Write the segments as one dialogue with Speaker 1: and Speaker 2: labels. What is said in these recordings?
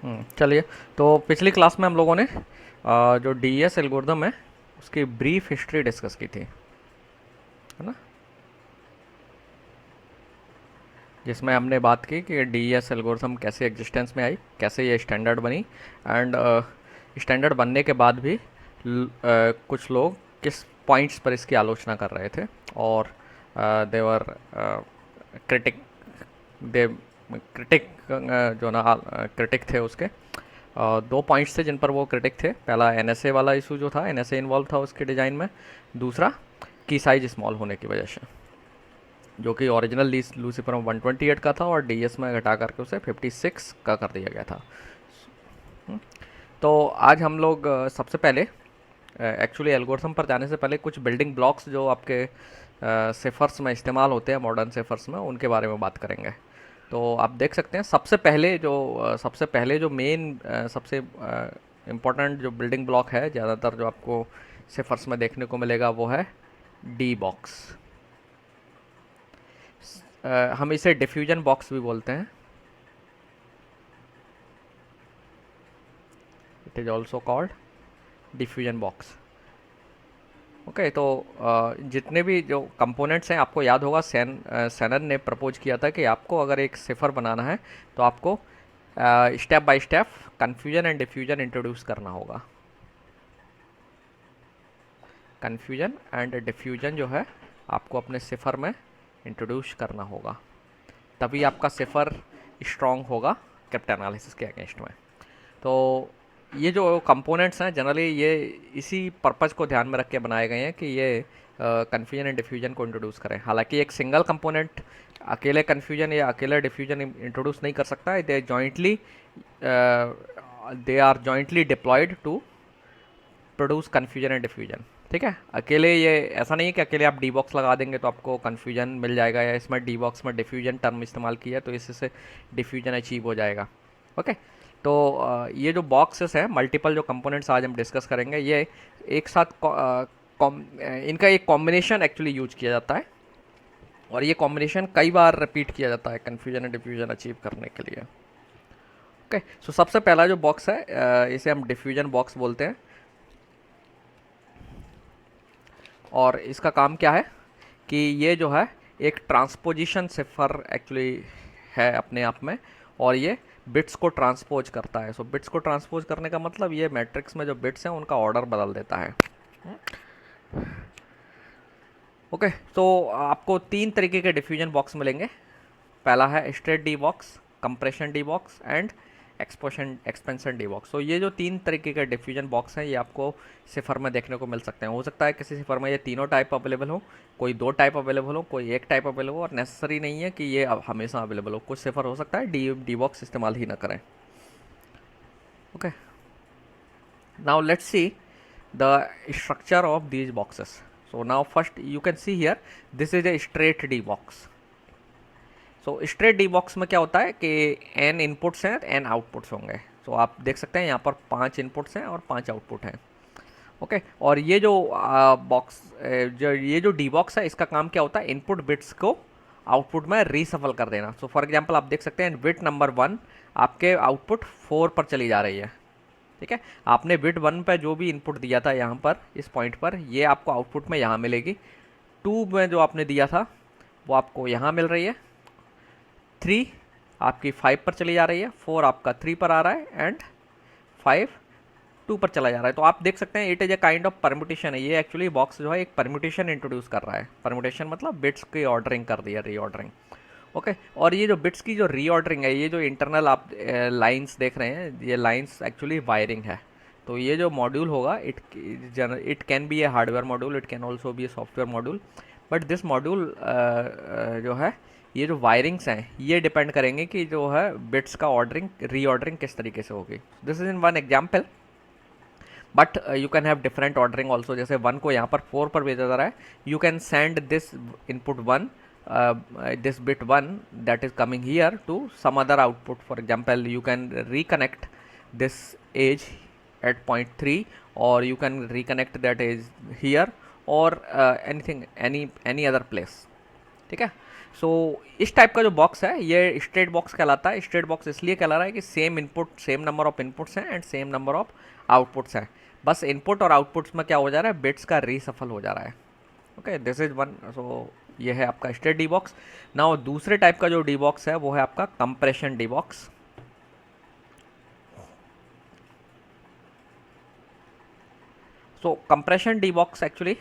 Speaker 1: चलिए। तो पिछली क्लास में हम लोगों ने जो डीएस एल्गोरिदम है उसकी ब्रीफ हिस्ट्री डिस्कस की थी, है ना। जिसमें हमने बात की कि डीएस एल्गोरिदम कैसे एग्जिस्टेंस में आई, कैसे ये स्टैंडर्ड बनी, एंड स्टैंडर्ड बनने के बाद भी कुछ लोग किस पॉइंट्स पर इसकी आलोचना कर रहे थे, और देवर क्रिटिक दे क्रिटिक जो ना क्रिटिक थे उसके दो पॉइंट्स थे जिन पर वो क्रिटिक थे। पहला एनएसए वाला इशू जो था, एनएसए इन्वॉल्व था उसके डिज़ाइन में। दूसरा की साइज स्मॉल होने की वजह से, जो कि ओरिजिनल लूसीफर में 128 का था और डीएस में घटा करके उसे 56 का कर दिया गया था। तो आज हम लोग सबसे पहले एक्चुअली एल्गोरिथम पर जाने से पहले कुछ बिल्डिंग ब्लॉक्स जो आपके सेफर्स में इस्तेमाल होते हैं, मॉडर्न सेफर्स में, उनके बारे में बात करेंगे। तो आप देख सकते हैं सबसे पहले जो मेन सबसे इम्पोर्टेंट जो बिल्डिंग ब्लॉक है, ज़्यादातर जो आपको सेफर्स में देखने को मिलेगा वो है डी बॉक्स। हम इसे डिफ्यूजन बॉक्स भी बोलते हैं। It is also called diffusion box. Okay. तो जितने भी जो कंपोनेंट्स हैं, आपको याद होगा सैनन ने प्रपोज किया था कि आपको अगर एक सिफर बनाना है तो आपको step by step confusion and diffusion introduce करना होगा। कन्फ्यूजन एंड डिफ्यूजन जो है आपको अपने सिफर में इंट्रोड्यूस करना होगा, तभी आपका सिफर स्ट्रॉन्ग होगा क्रिप्टोनालिसिस के अगेंस्ट में। तो ये जो कंपोनेंट्स हैं जनरली ये इसी पर्पज़ को ध्यान में रख के बनाए गए हैं कि ये कन्फ्यूजन एंड डिफ्यूजन को इंट्रोड्यूस करें। हालांकि एक सिंगल कंपोनेंट अकेले कन्फ्यूजन या अकेले डिफ्यूजन इंट्रोड्यूस नहीं कर सकता है। They are jointly deployed to produce confusion and diffusion. ठीक है। अकेले ये ऐसा नहीं है कि अकेले आप डी बॉक्स लगा देंगे तो आपको कन्फ्यूजन मिल जाएगा, या इसमें डी बॉक्स में डिफ्यूजन टर्म इस्तेमाल किया तो इससे डिफ्यूजन अचीव हो जाएगा। ओके। तो ये जो बॉक्सेस हैं, मल्टीपल जो कंपोनेंट्स आज हम डिस्कस करेंगे, ये एक साथ इनका एक कॉम्बिनेशन एक्चुअली यूज किया जाता है, और ये कॉम्बिनेशन कई बार रिपीट किया जाता है कन्फ्यूजन एंड डिफ्यूजन अचीव करने के लिए। ओके। सो सबसे पहला जो बॉक्स है इसे हम डिफ्यूजन बॉक्स बोलते हैं, और इसका काम क्या है कि ये जो है एक ट्रांसपोजिशन सिफर एक्चुअली है अपने आप में, और ये बिट्स को ट्रांसपोज करता है। सो बिट्स को ट्रांसपोज करने का मतलब ये मैट्रिक्स में जो बिट्स हैं उनका ऑर्डर बदल देता है। ओके। तो आपको तीन तरीके के डिफ्यूजन बॉक्स मिलेंगे। पहला है straight D box, compression D box and expansion D box. तो ये जो तीन तरीके के डिफ्यूजन बॉक्स हैं ये आपको सिफर में देखने को मिल सकते हैं। हो सकता है किसी सिफर में ये तीनों टाइप अवेलेबल हो, कोई दो टाइप अवेलेबल हो, कोई एक टाइप अवेलेबल हो, और नेसेसरी नहीं है कि ये अब हमेशा अवेलेबल हो। कुछ सिफर हो सकता है डी बॉक्स इस्तेमाल ही ना करें। Okay. Now let's see the structure of these boxes. So now first you can see here, this is a straight D box. So straight D box में क्या होता है कि n इनपुट्स हैं, n आउटपुट्स होंगे। तो आप देख सकते हैं यहाँ पर 5 इनपुट्स हैं और 5 आउटपुट हैं। ओके। और ये जो ये जो डी बॉक्स है इसका काम क्या होता है, इनपुट बिट्स को आउटपुट में रीसफल कर देना। सो फॉर एग्जांपल आप देख सकते हैं बिट नंबर 1 आपके आउटपुट 4 पर चली जा रही है। ठीक है। आपने बिट 1 पर जो भी इनपुट दिया था यहाँ पर इस पॉइंट पर, ये आपको आउटपुट में यहाँ मिलेगी। 2 में जो आपने दिया था वो आपको यहाँ मिल रही है। 3 आपकी 5 पर चली जा रही है, 4 आपका 3 पर आ रहा है, एंड 5 2 पर चला जा रहा है। तो आप देख सकते हैं it is a kind of permutation है। ये एक्चुअली बॉक्स जो है एक परम्यूटेशन इंट्रोड्यूस कर रहा है। परम्यूटेशन मतलब बिट्स की ऑर्डरिंग कर दी है, रीऑर्डरिंग। ओके। और ये जो बिट्स की जो रीऑर्डरिंग है, ये जो इंटरनल आप लाइंस देख रहे हैं, ये लाइंस एक्चुअली वायरिंग है। तो ये जो मॉड्यूल होगा it can be A hardware module, it can also be a software module, but this module जो है, ये जो वायरिंग्स हैं ये डिपेंड करेंगे कि जो है बिट्स का ऑर्डरिंग रीऑर्डरिंग किस तरीके से होगी। This is in one example, but you can have different ordering also. जैसे 1 को यहाँ पर 4 पर भेजा जा रहा है, you can send this input 1, this bit 1 that is coming here to some other output. For example, you can reconnect this edge at point 3, or you can reconnect that edge here, or anything any other place. ठीक है। सो इस type का जो box है ये straight box कहलाता है। Straight box इसलिए कहला रहा है कि same input, same number of inputs हैं and same number of outputs हैं, बस इनपुट और आउटपुट्स में क्या हो जा रहा है, बिट्स का रीसफल हो जा रहा है। Okay, this is one. So ये है आपका स्ट्रेट डी बॉक्स। नाउ दूसरे टाइप का जो डी बॉक्स है वो है आपका compression D box. So compression D box actually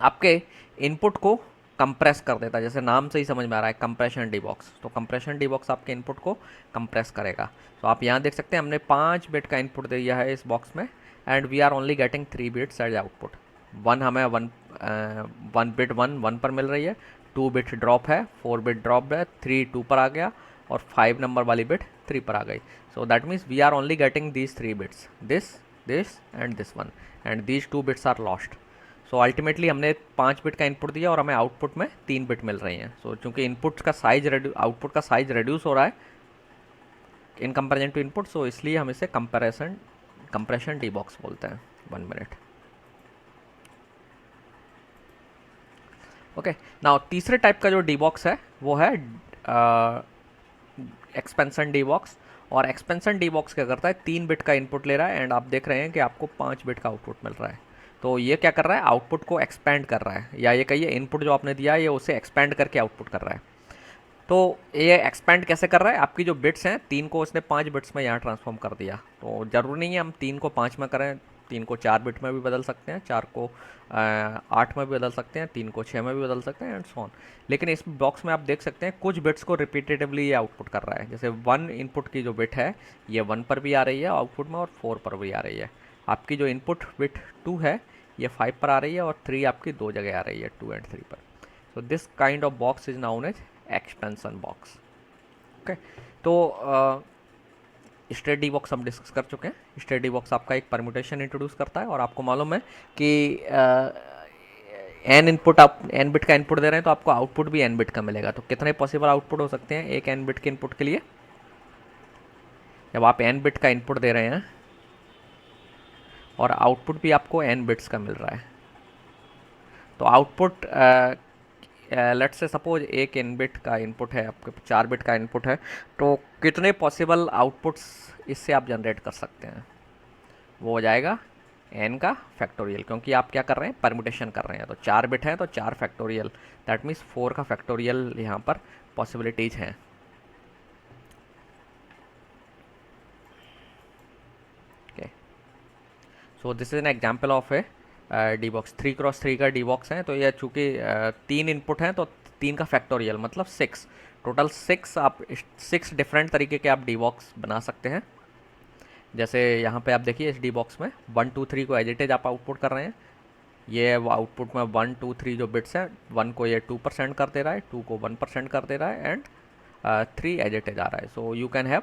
Speaker 1: आपके इनपुट को कंप्रेस कर देता है, जैसे नाम से ही समझ में आ रहा है कंप्रेशन डी बॉक्स। तो कंप्रेशन डी बॉक्स आपके इनपुट को कंप्रेस करेगा। तो आप यहाँ देख सकते हैं हमने 5 बिट का इनपुट दे दिया है इस बॉक्स में and we are only getting 3 bits as output. One हमें वन बिट वन पर मिल रही है, 2 बिट ड्रॉप है, 4 बिट ड्रॉप है, 3 2 पर आ गया और 5 नंबर वाली बिट 3 पर आ गई। So that means we are only getting these 3 bits, this and this one, and these 2 bits are lost. So ultimately हमने 5 बिट का इनपुट दिया और हमें आउटपुट में 3 बिट मिल रही हैं। सो चूंकि इनपुट का साइज आउटपुट का साइज रिड्यूस हो रहा है इन कंपेरिजन टू इनपुट, सो इसलिए हम इसे कंप्रेशन डी बॉक्स बोलते हैं। 1 मिनट। ओके, नाउ तीसरे टाइप का जो डी बॉक्स है वो है एक्सपेंशन डी बॉक्स। और एक्सपेंशन डी बॉक्स क्या करता है, 3 बिट का इनपुट ले रहा है एंड आप देख रहे हैं कि आपको 5 बिट का आउटपुट मिल रहा है। तो ये क्या कर रहा है, आउटपुट को एक्सपेंड कर रहा है, या ये कहिए इनपुट जो आपने दिया है ये उसे एक्सपेंड करके आउटपुट कर रहा है। तो ये एक्सपेंड कैसे कर रहा है, आपकी जो बिट्स हैं 3 को उसने 5 बिट्स में यहाँ ट्रांसफॉर्म कर दिया। तो ज़रूरी नहीं है हम 3 को 5 में करें, 3 को 4 बिट में भी बदल सकते हैं, 4 को 8 में भी बदल सकते हैं, 3 को 6 में भी बदल सकते हैं एंड सो ऑन। लेकिन इस बॉक्स में आप देख सकते हैं कुछ बिट्स को रिपीटेटिवली ये आउटपुट कर रहा है। जैसे 1 इनपुट की जो बिट है ये 1 पर भी आ रही है आउटपुट में और 4 पर भी आ रही है। आपकी जो इनपुट बिट 2 है ये 5 पर आ रही है और 3 आपकी 2 जगह आ रही है, 2 एंड 3 पर। So this kind of box is known as expansion box. Okay, तो स्ट्रेट डी बॉक्स हम डिस्कस कर चुके हैं। स्ट्रेट डी बॉक्स आपका एक परम्यूटेशन इंट्रोड्यूस करता है और आपको मालूम है कि एन इनपुट, आप एन बिट का इनपुट दे रहे हैं तो आपको आउटपुट भी एन बिट का मिलेगा। तो कितने पॉसिबल आउटपुट हो सकते हैं एक एन बिट के इनपुट के लिए, जब आप एन बिट का इनपुट दे रहे हैं और आउटपुट भी आपको एन बिट्स का मिल रहा है। तो आउटपुट लेट्स से सपोज एक एन बिट का इनपुट है, आपके 4 बिट का इनपुट है, तो कितने पॉसिबल आउटपुट्स इससे आप जनरेट कर सकते हैं, वो हो जाएगा एन का फैक्टोरियल, क्योंकि आप क्या कर रहे हैं, परम्यूटेशन कर रहे हैं। तो 4 बिट है तो 4 फैक्टोरियल, दैट मीन्स 4 का फैक्टोरियल यहाँ पर पॉसिबिलिटीज हैं। Okay, so this is an example of A D box. 3x3 का डी बॉक्स है। तो यह चूँकि 3 इनपुट हैं तो 3 का फैक्टोरियल मतलब 6, टोटल 6 आप 6 डिफरेंट तरीके के आप डी बॉक्स बना सकते हैं। जैसे यहाँ पे आप देखिए इस डी बॉक्स में 1 2 3 को एज इट इज आप आउटपुट कर रहे हैं। ये आउटपुट में 1 2 3 जो बिट्स हैं, 1 को ये 2% कर दे रहा है, 2 को 1% कर दे रहा है एंड 3 एज इट इज आ रहा है। सो you can have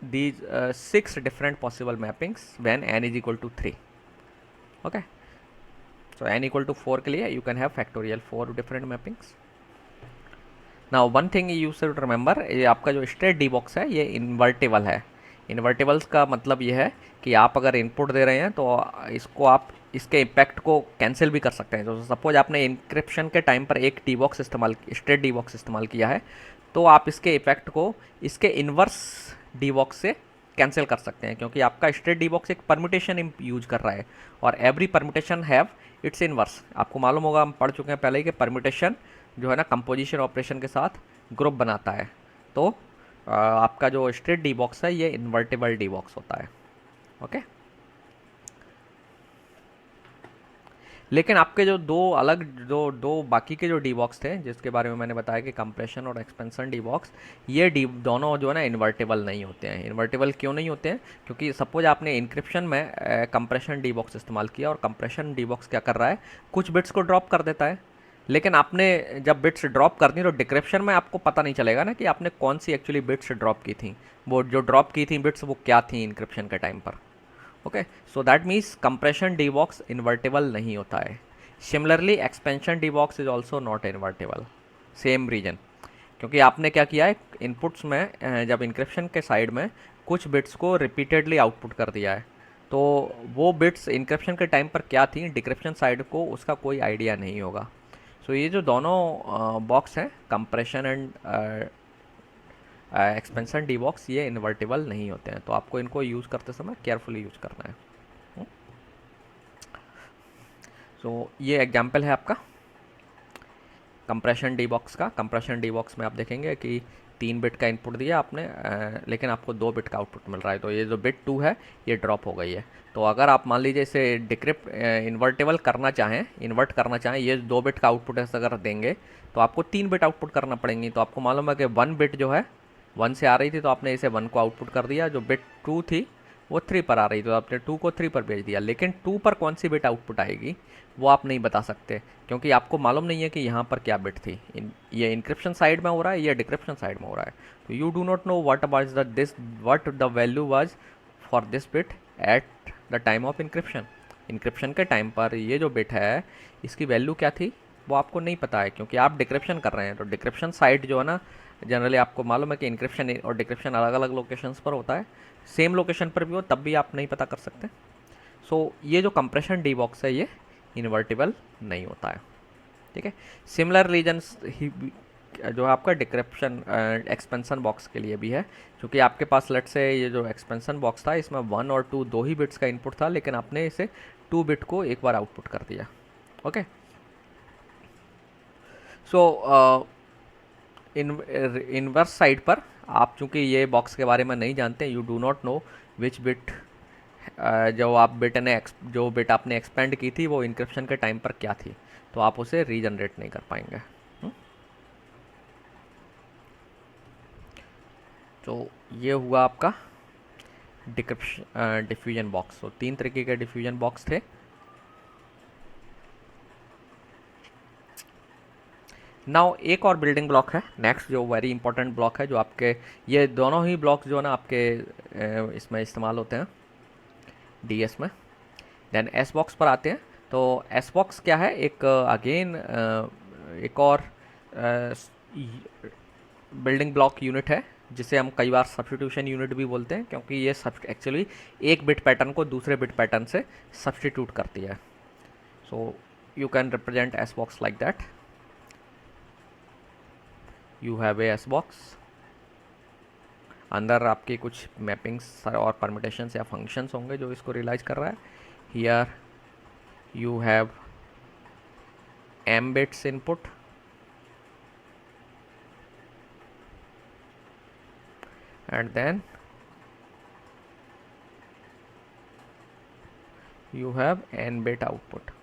Speaker 1: these 6 different possible mappings when n is equal to 3. Okay, so n equal to 4 के लिए you can have factorial 4 different mappings. Now one thing you should remember, ये आपका जो straight D box है ये invertible है। इन्वर्टेबल्स का मतलब ये है कि आप अगर इनपुट दे रहे हैं तो इसको आप इसके इम्पैक्ट को कैंसिल भी कर सकते हैं। तो सपोज आपने इंक्रिप्शन के टाइम पर एक D box straight D box इस्तेमाल किया है, तो आप इसके इफेक्ट को इसके इन्वर्स डी बॉक्स से कैंसिल कर सकते हैं, क्योंकि आपका स्ट्रेट डी बॉक्स एक परम्यूटेशन यूज कर रहा है और every permutation have it's inverse. आपको मालूम होगा, हम पढ़ चुके हैं पहले ही कि परम्यूटेशन जो है ना कंपोजिशन ऑपरेशन के साथ ग्रुप बनाता है। तो आपका जो स्ट्रेट डी बॉक्स है ये इन्वर्टेबल डी बॉक्स होता है। ओके, लेकिन आपके जो दो बाकी के जो डी बॉक्स थे जिसके बारे में मैंने बताया कि कंप्रेशन और एक्सपेंशन डी बॉक्स, ये दोनों जो है ना इन्वर्टेबल नहीं होते हैं। इन्वर्टेबल क्यों नहीं होते हैं, क्योंकि सपोज आपने इंक्रिप्शन में कंप्रेशन डी बॉक्स इस्तेमाल किया और कंप्रेशन डी बॉक्स क्या कर रहा है, कुछ बिट्स को ड्रॉप कर देता है। लेकिन आपने जब बिट्स ड्रॉप कर दी तो डिक्रिप्शन में आपको पता नहीं चलेगा ना कि आपने कौन सी एक्चुअली बिट्स ड्रॉप की थी, वो जो ड्रॉप की थी बिट्स वो क्या थी इंक्रिप्शन के टाइम पर। Okay, so that means compression D box invertible नहीं होता है। Similarly expansion D box is also not invertible, same reason, क्योंकि आपने क्या किया है, इनपुट्स में जब इंक्रिप्शन के साइड में कुछ बिट्स को रिपीटेडली आउटपुट कर दिया है, तो वो बिट्स इंक्रिप्शन के टाइम पर क्या थी डिक्रिप्शन साइड को उसका कोई आइडिया नहीं होगा। सो ये जो दोनों बॉक्स हैं, compression and expansion D box, ये इन्वर्टेबल नहीं होते हैं, तो आपको इनको यूज़ करते समय केयरफुली यूज़ करना है। सो ये एग्जांपल है आपका कंप्रेशन डी बॉक्स का। कंप्रेशन डी बॉक्स में आप देखेंगे कि 3 बिट का इनपुट दिया आपने, लेकिन आपको 2 बिट का आउटपुट मिल रहा है, तो ये जो बिट 2 है ये ड्रॉप हो गई है। तो अगर आप मान लीजिए इसे डिक्रिप्ट इन्वर्टेबल करना चाहें, इन्वर्ट करना चाहें, ये 2 बिट का आउटपुट ऐसा अगर देंगे तो आपको 3 बिट आउटपुट करना पड़ेंगी। तो आपको मालूम है कि 1 बिट जो है 1 से आ रही थी, तो आपने इसे 1 को आउटपुट कर दिया, जो बिट 2 थी वो 3 पर आ रही, तो आपने 2 को 3 पर भेज दिया। लेकिन 2 पर कौन सी बिट आउटपुट आएगी वो आप नहीं बता सकते, क्योंकि आपको मालूम नहीं है कि यहाँ पर क्या बिट थी। ये इंक्रिप्शन साइड में हो रहा है, ये डिक्रिप्शन साइड में हो रहा है। तो you do not know what the value was for this bit at the time of encryption. Encryption के टाइम पर ये जो बिट है इसकी वैल्यू क्या थी वो आपको नहीं पता है, क्योंकि आप डिक्रिप्शन कर रहे हैं। तो डिक्रिप्शन साइड जो है ना, जनरली आपको मालूम है कि इंक्रिप्शन और डिक्रिप्शन अलग अलग लोकेशंस पर होता है, सेम लोकेशन पर भी हो तब भी आप नहीं पता कर सकते। सो ये जो कंप्रेशन डी बॉक्स है ये इन्वर्टिबल नहीं होता है, ठीक है। सिमिलर रीजन्स जो है आपका डिक्रिप्शन एक्सपेंशन बॉक्स के लिए भी है, क्योंकि आपके पास लेट से ये जो एक्सपेंशन बॉक्स था इसमें 1 और 2 दो ही बिट्स का इनपुट था, लेकिन आपने इसे 2 बिट को एक बार आउटपुट कर दिया। ओके, सो इनवर्स साइड पर आप चूंकि ये बॉक्स के बारे में नहीं जानते, you do not know which bit, जो बिट आपने एक्सपेंड की थी वो इंक्रिप्शन के टाइम पर क्या थी, तो आप उसे रीजनरेट नहीं कर पाएंगे। तो ये हुआ आपका डिफ्यूजन बॉक्स। तो 3 तरीके के डिफ्यूजन बॉक्स थे। नाउ एक और बिल्डिंग ब्लॉक है नेक्स्ट, जो वेरी इंपॉर्टेंट ब्लॉक है, जो आपके ये दोनों ही ब्लॉक्स जो है ना आपके इसमें इस्तेमाल होते हैं डीएस में। देन एस बॉक्स पर आते हैं। तो एस बॉक्स क्या है, एक अगेन एक और बिल्डिंग ब्लॉक यूनिट है, जिसे हम कई बार सब्स्टिट्यूशन यूनिट भी बोलते हैं, क्योंकि ये एक्चुअली एक बिट पैटर्न को दूसरे बिट पैटर्न से सब्स्टिट्यूट करती है। सो you can represent S box like that. You have A S box, अंदर आपके कुछ मैपिंग्स और परमिटेशंस या फंक्शंस होंगे जो इसको रियलाइज कर रहा है। Here you have m bits input and then you have n bit output.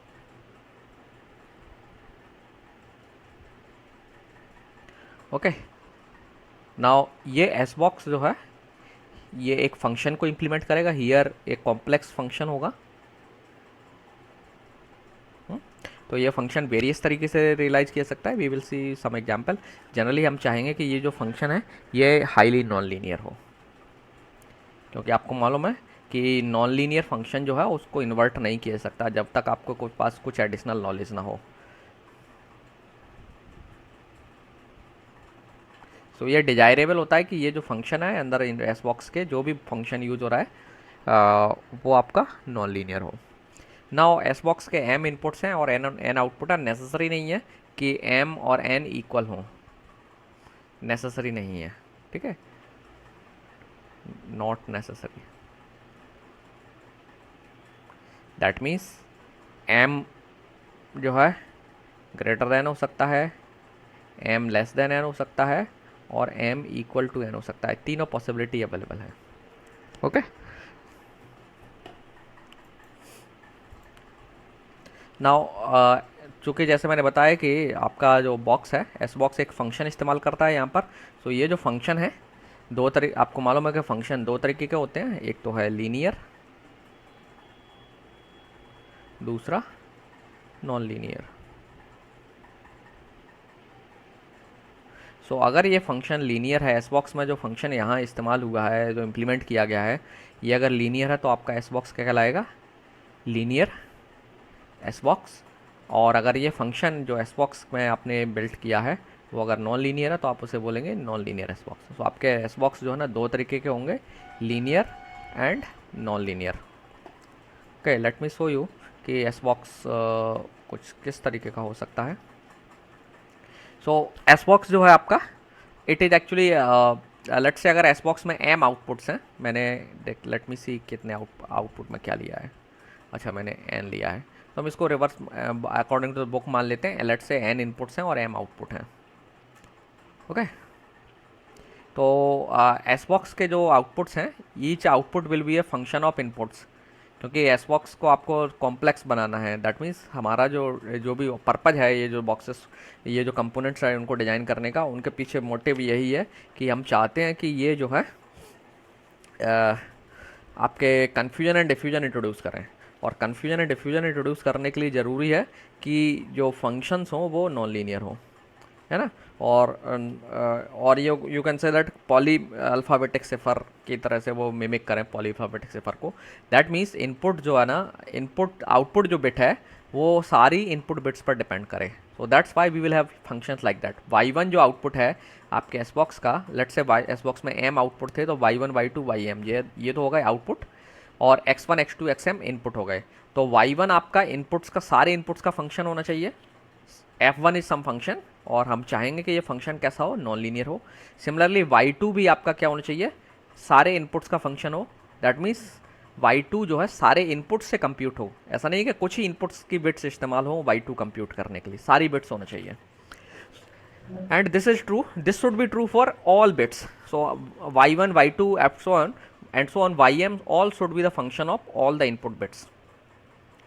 Speaker 1: Okay, now ये एस बॉक्स जो है ये एक फंक्शन को इंप्लीमेंट करेगा। हियर एक कॉम्प्लेक्स फंक्शन होगा। तो ये फंक्शन वेरियस तरीके से रियलाइज किया सकता है। We will see some example. Generally हम चाहेंगे कि ये जो फंक्शन है ये हाईली नॉन लीनियर हो, क्योंकि आपको मालूम है कि नॉन लीनियर फंक्शन जो है उसको इन्वर्ट नहीं किया सकता जब तक आपको पास कुछ एडिशनल नॉलेज ना हो। सो ये डिजायरेबल होता है कि ये जो फंक्शन है अंदर एस बॉक्स के, जो भी फंक्शन यूज हो रहा है वो आपका नॉन लीनियर हो। नाउ एस बॉक्स के m इनपुट्स हैं और n आउटपुट है। नेसेसरी नहीं है कि m और n इक्वल हों, नेसेसरी नहीं है, ठीक है, not necessary. That means m जो है ग्रेटर देन हो सकता है, m लेस देन n हो सकता है और m इक्वल टू n हो सकता है। तीनों पॉसिबिलिटी अवेलेबल है। ओके, नाउ चूँकि जैसे मैंने बताया कि आपका जो बॉक्स है एस बॉक्स एक फंक्शन इस्तेमाल करता है यहाँ पर। सो ये जो फंक्शन है आपको मालूम है कि फंक्शन 2 तरीके के होते हैं, एक तो है लीनियर, दूसरा नॉन लीनियर। सो अगर ये फंक्शन लीनियर है, एस बॉक्स में जो फंक्शन यहाँ इस्तेमाल हुआ है, जो इम्प्लीमेंट किया गया है, ये अगर लीनियर है तो आपका एस बॉक्स क्या कहलाएगा, लीनियर एस बॉक्स। और अगर ये फंक्शन जो एस बॉक्स में आपने बिल्ट किया है वो अगर नॉन लीनियर है तो आप उसे बोलेंगे नॉन लीनियर एस बॉक्स। तो आपके एस बॉक्स जो है ना 2 तरीके के होंगे, linear and non linear. Okay, let me show you कि एस बॉक्स कुछ किस तरीके का हो सकता है। सो एस बॉक्स जो है आपका, it is actually, let's say अगर एस बॉक्स में एम आउटपुट्स हैं, मैंने देख, लेट मी सी कितने आउटपुट में क्या लिया है। अच्छा, मैंने एन लिया है, तो हम इसको reverse according to the book मान लेते हैं। लेट्स से एन इनपुट्स हैं और एम आउटपुट हैं। ओके, तो एस बॉक्स के जो आउटपुट्स हैं, each output will be a function of inputs, क्योंकि एस बॉक्स को आपको कॉम्प्लेक्स बनाना है। दैट मीन्स हमारा जो जो भी पर्पज़ है, ये जो बॉक्सेस, ये जो कंपोनेंट्स हैं उनको डिज़ाइन करने का, उनके पीछे मोटिव यही है कि हम चाहते हैं कि ये जो है आपके कन्फ्यूजन एंड डिफ्यूजन इंट्रोड्यूस करें। और कन्फ्यूजन एंड डिफ्यूजन इंट्रोड्यूस करने के लिए ज़रूरी है कि जो फंक्शंस हों वो नॉन लीनियर हों, है ना। और you can say that polyalphabetic cipher की तरह से वो मिमिक करें पॉली अल्फ़ाबेटिक सिफर को। दैट मीन्स इनपुट जो है ना, इनपुट आउटपुट जो बिट है वो सारी इनपुट बिट्स पर डिपेंड करे। So that's why we will have functions like that. y1 जो आउटपुट है आपके एस बॉक्स का, लेट से एस बॉक्स में m आउटपुट थे, तो y1 y2 ym ये तो हो गए आउटपुट, और x1 x2 xm इनपुट हो गए। तो y1 आपका इनपुट्स का, सारे इनपुट्स का फंक्शन होना चाहिए। f1 इज सम फंक्शन, और हम चाहेंगे कि ये फंक्शन कैसा हो, नॉन लीनियर हो। सिमिलरली y2 भी आपका क्या होना चाहिए, सारे इनपुट्स का फंक्शन हो। दैट मीन्स y2 जो है सारे इनपुट्स से कंप्यूट हो। ऐसा नहीं है कि कुछ ही इनपुट्स की बिट्स इस्तेमाल हो y2 कंप्यूट करने के लिए, सारी बिट्स होना चाहिए। And this is true, this should be true for all bits. So y1 y2 and so on ym all should be the function of all the input bits.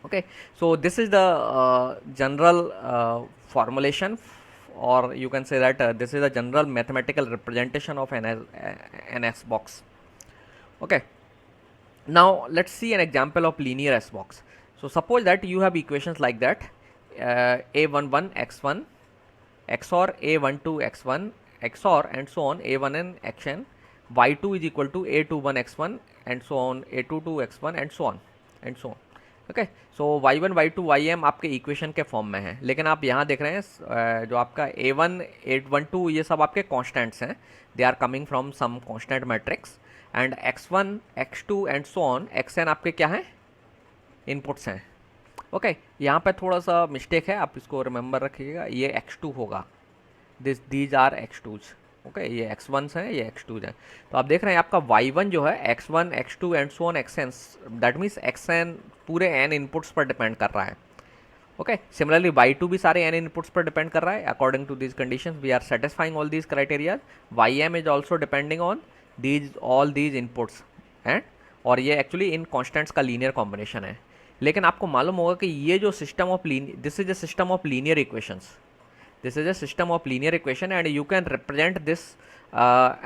Speaker 1: Okay, so this is the general formulation, or you can say that this is a general mathematical representation of an S box. Okay, now let's see an example of linear S box. So suppose that you have equations like that, a11 x1 xor a12 x1 xor and so on a1n xn, y2 is equal to a21 x1 and so on a22 x1 and so on and so on. Okay, so y1 y2 ym आपके equation के form में है, लेकिन आप यहाँ देख रहे हैं जो आपका a1 a12 ये सब आपके कॉन्स्टेंट्स हैं, they are coming from some constant matrix, and x1 x2 and so on xn आपके क्या हैं, इनपुट्स हैं। ओके, यहाँ पे थोड़ा सा मिस्टेक है, आप इसको रिमेंबर रखिएगा, ये x2 होगा, दीज आर x2s। ओके, ये x1s हैं, ये x2s हैं। तो आप देख रहे हैं आपका y1 जो है x1 x2 and so on xn, that means xn पूरे n इनपुट्स पर डिपेंड कर रहा है। ओके, सिमिलरली y2 भी सारे n इनपुट्स पर डिपेंड कर रहा है। According to these conditions we are satisfying all these criteria. ym is also depending on all these inputs, and और ये एक्चुअली इन कॉन्स्टेंट्स का लीनियर कॉम्बिनेशन है। लेकिन आपको मालूम होगा कि ये जो system of this is a system of linear equations, this is a system of linear equation, and you can represent this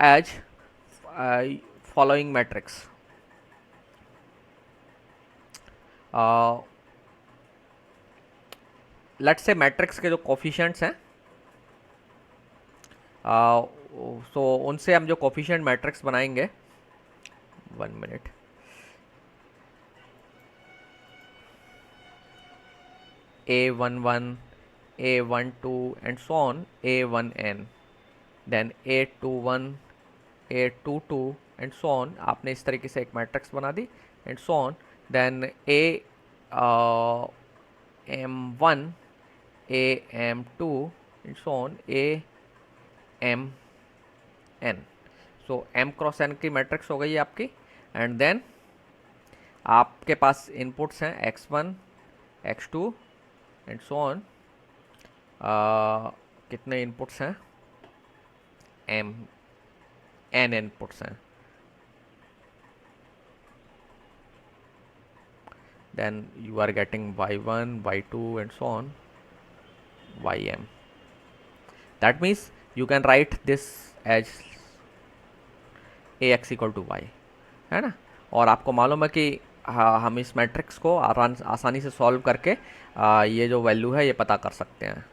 Speaker 1: as following matrix. Let's say matrix के जो coefficients हैं, so उनसे हम जो coefficient matrix बनाएंगे, 1 minute, a11 a12 and so on a1n, then a21 a22 and so on, आपने इस तरीके से एक मैट्रिक्स बना दी, and so on, then a m1 a m2 and so on a mn, so m cross n की matrix हो गई है आपकी। एंड देन आपके पास इनपुट्स हैं x1 x2 and so on, कितने इनपुट्स हैं, n इनपुट्स हैं। then you are getting y1 y2 and so on ym. that means you can write this as ax equal to y, है ना। और आपको मालूम है कि हम इस मैट्रिक्स को आसानी से सॉल्व करके ये जो वैल्यू है ये पता कर सकते हैं।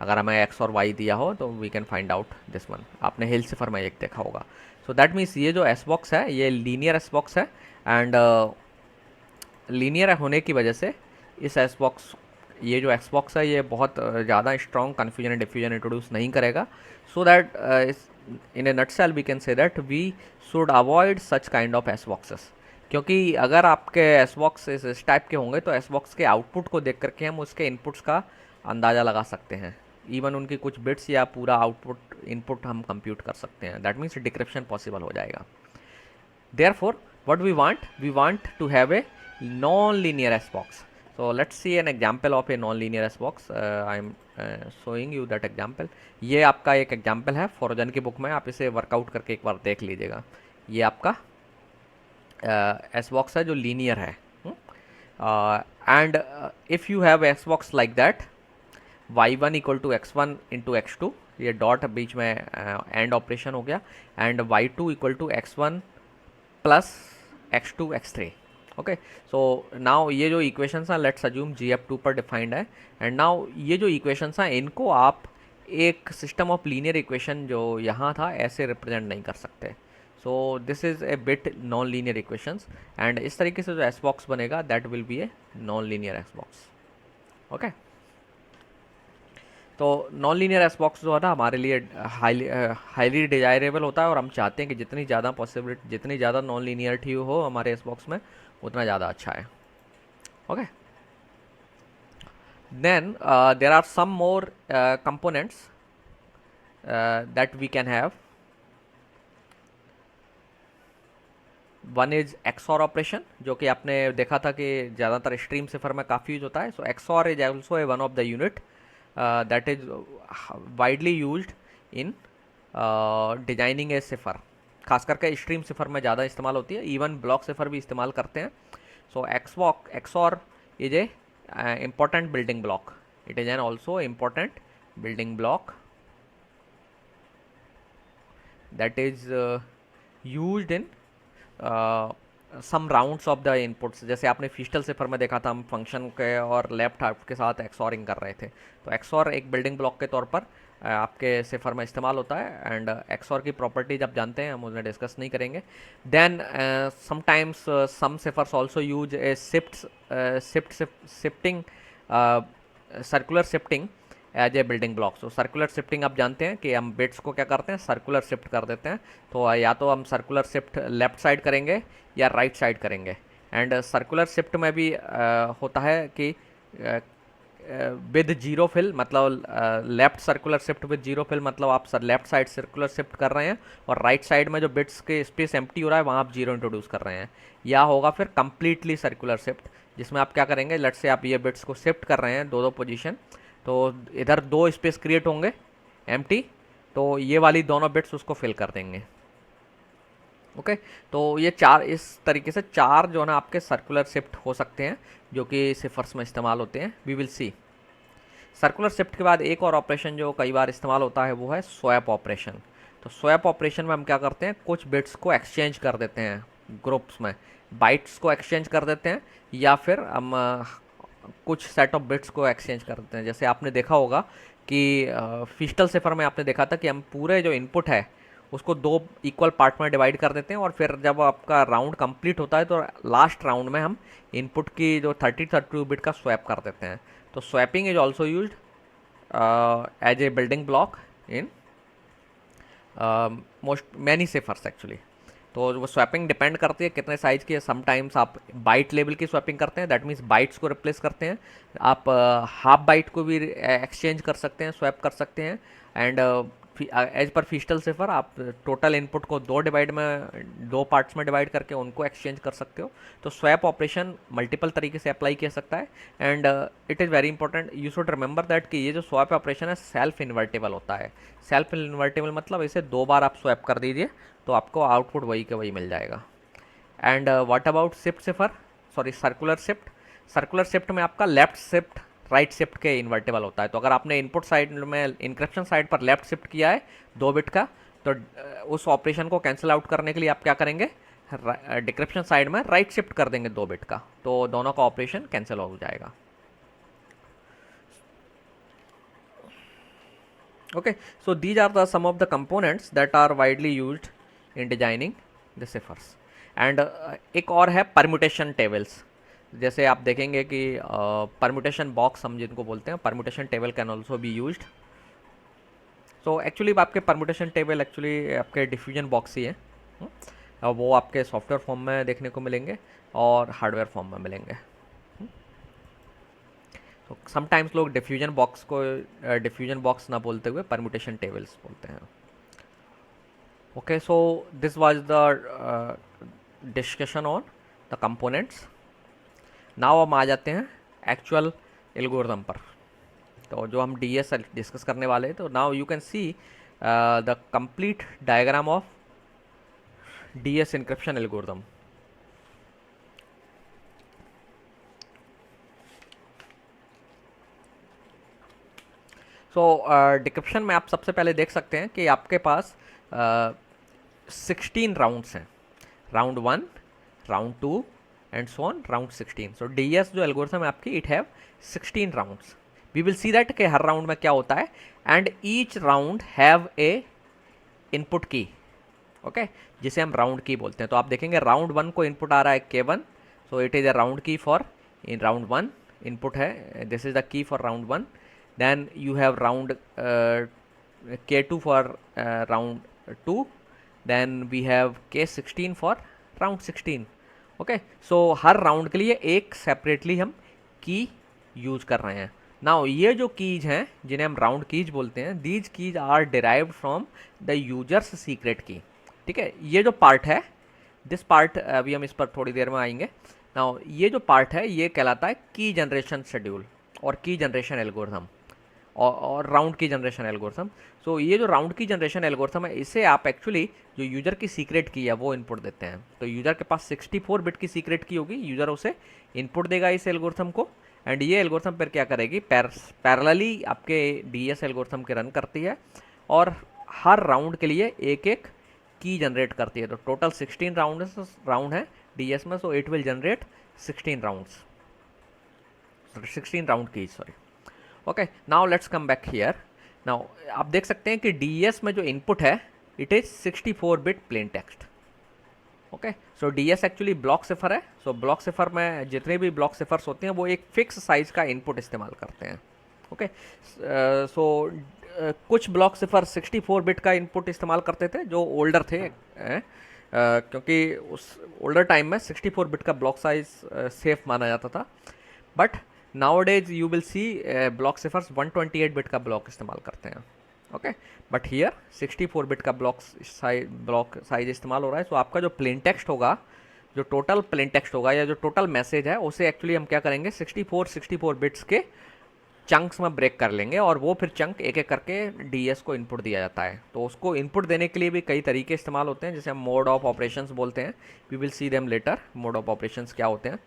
Speaker 1: अगर हमें x और y दिया हो तो we can find out this one. आपने हिल सिफर में एक देखा होगा। सो दैट मीन्स ये जो एस बॉक्स है ये लीनियर एस बॉक्स है, एंड लीनियर होने की वजह से इस एस बॉक्स, ये जो एक्स बॉक्स है ये बहुत ज़्यादा strong confusion and diffusion introduce नहीं करेगा। So that in a nutshell we can say that we should avoid such kind of S boxes, क्योंकि अगर आपके एस बॉक्स इस टाइप के होंगे तो एस बॉक्स के आउटपुट को देख करके हम उसके इनपुट्स का अंदाज़ा लगा सकते हैं। इवन उनकी कुछ बिट्स या पूरा आउटपुट इनपुट हम कंप्यूट कर सकते हैं. दैट मीन्स डिक्रिप्शन पॉसिबल हो जाएगा. Therefore, what we want to have a non-linear S-box. So let's see an example of a non-linear S-box. I am showing you that example. ये आपका एक example है फॉरजन की बुक में, आप इसे वर्कआउट करके एक बार देख लीजिएगा. ये आपका S-box है जो लीनियर है. And if you have S-box like that, y1 equal to x1 into x2, ये डॉट बीच में एंड ऑपरेशन हो गया, and y2 equal to x1 plus x2 x3. Okay, so now ये जो इक्वेशंस हैं लेट्स अज्यूम GF2 पर defined है. एंड नाउ ये जो इक्वेशंस हैं इनको आप एक सिस्टम ऑफ लीनियर इक्वेशन जो यहाँ था ऐसे रिप्रेजेंट नहीं कर सकते. So this is a bit non linear equations, and इस तरीके से जो एस बॉक्स बनेगा that will be a non linear S box. Okay, तो नॉन लीनियर एस बॉक्स जो है ना हमारे लिए हाईली डिजायरेबल होता है, और हम चाहते हैं कि जितनी ज़्यादा पॉसिबिलिटी, जितनी ज़्यादा नॉन लीनियरिटी हो हमारे एस बॉक्स में उतना ज़्यादा अच्छा है. Okay, then there are some more components that we can have. One is XOR operation, जो कि आपने देखा था कि ज़्यादातर स्ट्रीम सिफर में काफ़ी यूज होता है. So XOR is also a one of the unit that is widely used in designing a cipher. खास करके स्ट्रीम सिफर में ज़्यादा इस्तेमाल होती है, इवन ब्लॉक सिफर भी इस्तेमाल करते हैं. So XOR is a important building block. It is an also important building block that is used in some rounds of the inputs. जैसे आपने फिस्टल सिफर में देखा था, हम फंक्शन के और लेफ्ट हाफ के साथ एक्सॉरिंग कर रहे थे. तो एक्सॉर एक बिल्डिंग ब्लॉक के तौर पर आपके सिफर में इस्तेमाल होता है, एंड एक्सॉर की प्रॉपर्टीज आप जानते हैं, हम उन्हें डिस्कस नहीं करेंगे. Then sometimes some ciphers also use a shifting circular shifting as a building block. So circular shifting आप जानते हैं कि हम बिट्स को क्या करते हैं, सर्कुलर शिफ्ट कर देते हैं. तो या तो हम सर्कुलर शिफ्ट लेफ्ट साइड करेंगे या राइट साइड करेंगे. एंड सर्कुलर शिफ्ट में भी होता है कि विद जीरो फिल, मतलब left circular shift with zero fill, मतलब आप लेफ्ट साइड सर्कुलर शिफ्ट कर रहे हैं और राइट साइड में जो बिट्स के स्पेस एम्प्टी हो रहा है वहाँ आप जीरो इंट्रोड्यूस कर रहे हैं. या होगा फिर कंप्लीटली सर्कुलर शिफ्ट, जिसमें आप क्या करेंगे, लेट से आप ये बिट्स को शिफ्ट कर रहे हैं दो पोजीशन, तो इधर दो स्पेस क्रिएट होंगे एम्प्टी, तो ये वाली दोनों बिट्स उसको फिल कर देंगे. ओके, तो ये चार, इस तरीके से चार जो है ना आपके सर्कुलर शिफ्ट हो सकते हैं जो कि सिफर्स में इस्तेमाल होते हैं. We will see. Circular shift के बाद एक और ऑपरेशन जो कई बार इस्तेमाल होता है वो है स्वैप ऑपरेशन. तो स्वैप ऑपरेशन में हम क्या करते हैं, कुछ बिट्स को एक्सचेंज कर देते हैं ग्रुप्स में, बाइट्स को एक्सचेंज कर देते हैं, या फिर हम कुछ सेट ऑफ बिट्स को एक्सचेंज कर देते हैं. जैसे आपने देखा होगा कि फिस्टल सिफर में आपने देखा था कि हम पूरे जो इनपुट है उसको दो इक्वल पार्ट में डिवाइड कर देते हैं, और फिर जब आपका राउंड कंप्लीट होता है तो लास्ट राउंड में हम इनपुट की जो 32 बिट का स्वैप कर देते हैं. तो swapping is also used as a building block in most many ciphers actually. तो वो स्वैपिंग डिपेंड करती है कितने साइज़ की है. समटाइम्स आप बाइट लेवल की स्वैपिंग करते हैं, दैट मीन्स बाइट्स को रिप्लेस करते हैं. आप हाफ बाइट को भी एक्सचेंज कर सकते हैं, स्वैप कर सकते हैं. एंड एज पर फिस्टल सिफर आप टोटल इनपुट को दो पार्ट्स में डिवाइड करके उनको एक्सचेंज कर सकते हो. तो स्वैप ऑपरेशन मल्टीपल तरीके से अप्लाई किया सकता है. And it is very important, you should remember that कि ये जो स्वैप ऑपरेशन है सेल्फ इन्वर्टेबल होता है. सेल्फ इन्वर्टेबल मतलब इसे दो बार आप स्वैप कर दीजिए तो आपको आउटपुट वही के वही मिल जाएगा. And what about shift cipher, sorry circular shift. Circular shift में आपका लेफ्ट शिफ्ट राइट शिफ्ट के इन्वर्टेबल होता है. तो अगर आपने इनपुट साइड में इंक्रिप्शन साइड पर लेफ्ट शिफ्ट किया है 2 बिट का, तो उस ऑपरेशन को कैंसिल आउट करने के लिए आप क्या करेंगे, डिक्रिप्शन साइड में राइट शिफ्ट कर देंगे 2 बिट का, तो दोनों का ऑपरेशन कैंसिल हो जाएगा. Okay, so these are the some of the components that are widely used in designing the ciphers. And एक और है परम्यूटेशन टेबल्स. जैसे आप देखेंगे कि परम्यूटेशन बॉक्स हम जिनको बोलते हैं, permutation table can also be used. So actually आपके परम्यूटेशन टेबल एक्चुअली आपके डिफ्यूजन बॉक्स ही है. वो आपके सॉफ्टवेयर फॉर्म में देखने को मिलेंगे और हार्डवेयर फॉर्म में मिलेंगे. तो समटाइम्स लोग डिफ्यूजन बॉक्स को डिफ्यूजन बॉक्स ना बोलते हुए परम्यूटेशन टेबल्स बोलते हैं। Okay, so this was the discussion on the components. Now हम आ जाते हैं एक्चुअल एल्गोरिथम पर। तो जो हम डीएस डिस्कस करने वाले हैं, तो now you can see the complete diagram of DES encryption algorithm. So decryption में आप सबसे पहले देख सकते हैं कि आपके पास 16 राउंड्स हैं, round 1, round 2 and so on round 16। So DES जो एल्गोरिथम है आपकी, it have 16 rounds. We will see that कि हर राउंड में क्या होता है, and each round have a input key, okay, जिसे हम राउंड की बोलते हैं। तो आप देखेंगे राउंड 1 को इनपुट आ रहा है K1, so it is a round key for in round 1 input है, this is the key for round 1। Then you have round K2 for round 2, then we have K16 for round 16। Okay, so हर round के लिए एक separately हम की use कर रहे हैं। नाउ ये जो कीज हैं जिन्हें हम राउंड कीज बोलते हैं, these keys are derived from the user's secret key. ठीक है, ये जो पार्ट है, दिस पार्ट, अभी हम इस पर थोड़ी देर में आएंगे। नाउ ये जो पार्ट है ये कहलाता है की जनरेशन शेड्यूल और की जनरेशन एल्गोरिथम और राउंड की जनरेशन एल्गोरिथम। सो ये जो राउंड की जनरेशन एल्गोरिथम है, इसे आप एक्चुअली जो यूजर की सीक्रेट की है वो इनपुट देते हैं। तो यूजर के पास 64 बिट की सीक्रेट की होगी, यूजर उसे इनपुट देगा इस एल्गोरिथम को, एंड ये एल्गोरिथम फिर क्या करेगी, पैरेलली आपके डीएस एल्गोरिथम के रन करती है और हर राउंड के लिए एक एक की जनरेट करती है। तो टोटल 16 राउंड है डीएस में, so it will generate 16 rounds, 16 round की, sorry. Okay, now let's come back here. Now आप देख सकते हैं कि डीएस में जो इनपुट है, it is 64 bit plain text. Okay, so DS actually block cipher है। सो ब्लॉक सिफर में जितने भी ब्लॉक सिफर्स होते हैं वो एक फिक्स साइज का इनपुट इस्तेमाल करते हैं। ओके, सो कुछ ब्लॉक सिफर 64 बिट का इनपुट इस्तेमाल करते थे जो ओल्डर थे, क्योंकि उस ओल्डर टाइम में 64 बिट का ब्लॉक साइज सेफ माना जाता था। But nowadays you will see block ciphers 128 bit का ब्लॉक इस्तेमाल करते हैं। ओके, बट हियर 64 बिट का ब्लॉक साइज इस्तेमाल हो रहा है। सो आपका जो प्लेन टेक्स्ट होगा, जो टोटल प्लेन टेक्स्ट होगा या जो टोटल मैसेज है, उसे एक्चुअली हम क्या करेंगे, 64 बिट्स के चंक्स में ब्रेक कर लेंगे और वो फिर चंक एक एक करके डीएस को इनपुट दिया जाता है। तो उसको इनपुट देने के लिए भी कई तरीके इस्तेमाल होते हैं, जैसे हम मोड ऑफ ऑपरेशंस बोलते हैं। We will see them later, mode of operations क्या होते हैं।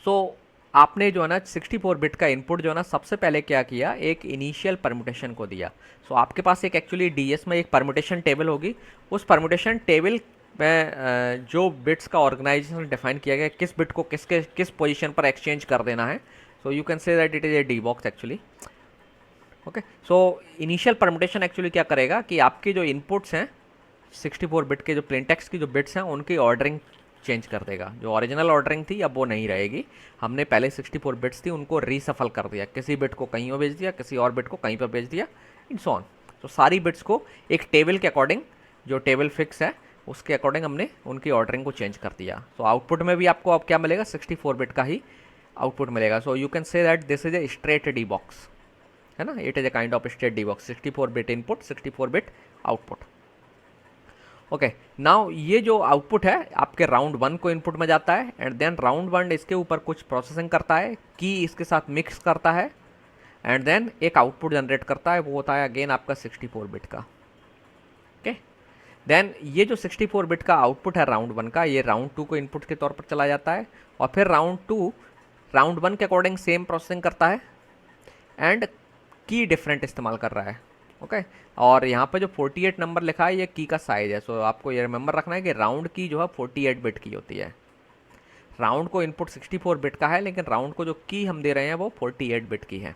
Speaker 1: सो आपने जो है ना 64 बिट का इनपुट जो है ना सबसे पहले क्या किया, एक इनिशियल परम्यूटेशन को दिया। सो आपके पास एक एक्चुअली डीएस में एक परम्यूटेशन टेबल होगी, उस परम्यूटेशन टेबल में जो बिट्स का ऑर्गेनाइजेशन डिफाइन किया गया, किस बिट को किस पोजीशन पर एक्सचेंज कर देना है। सो you can say that it is A D box actually. Okay, so initial permutation actually क्या करेगा कि आपके जो इनपुट्स हैं 64 बिट के जो प्लेन टेक्स्ट की जो बिट्स हैं उनकी ऑर्डरिंग चेंज कर देगा। जो ओरिजिनल ऑर्डरिंग थी अब वो नहीं रहेगी, हमने पहले 64 बिट्स थी उनको रीसफल कर दिया, किसी बिट को कहीं और भेज दिया, किसी और बिट को कहीं पर भेज दिया, इन सो ऑन। तो सारी बिट्स को एक टेबल के अकॉर्डिंग, जो टेबल फिक्स है उसके अकॉर्डिंग हमने उनकी ऑर्डरिंग को चेंज कर दिया। तो आउटपुट में भी आपको अब क्या मिलेगा, 64 बिट का ही आउटपुट मिलेगा। सो you can say that this is a straight D box, है ना, it is a kind of straight D box, 64 bit input 64 bit output. Okay, now ये जो आउटपुट है आपके राउंड 1 को इनपुट में जाता है, एंड देन राउंड 1 इसके ऊपर कुछ प्रोसेसिंग करता है, की इसके साथ मिक्स करता है, एंड देन एक आउटपुट जनरेट करता है, वो होता है अगेन आपका 64 बिट का। ओके, देन ये जो 64 बिट का आउटपुट है राउंड 1 का, ये राउंड 2 को इनपुट के तौर पर चला जाता है, और फिर राउंड 2 राउंड 1 के अकॉर्डिंग सेम प्रोसेसिंग करता है एंड की डिफरेंट इस्तेमाल कर रहा है। ओके, और यहाँ पे जो 48 नंबर लिखा है ये की का साइज है। सो आपको ये रिमेंबर रखना है कि राउंड की जो है 48 बिट की होती है। राउंड को इनपुट 64 बिट का है, लेकिन राउंड को जो की हम दे रहे हैं वो 48 बिट की है।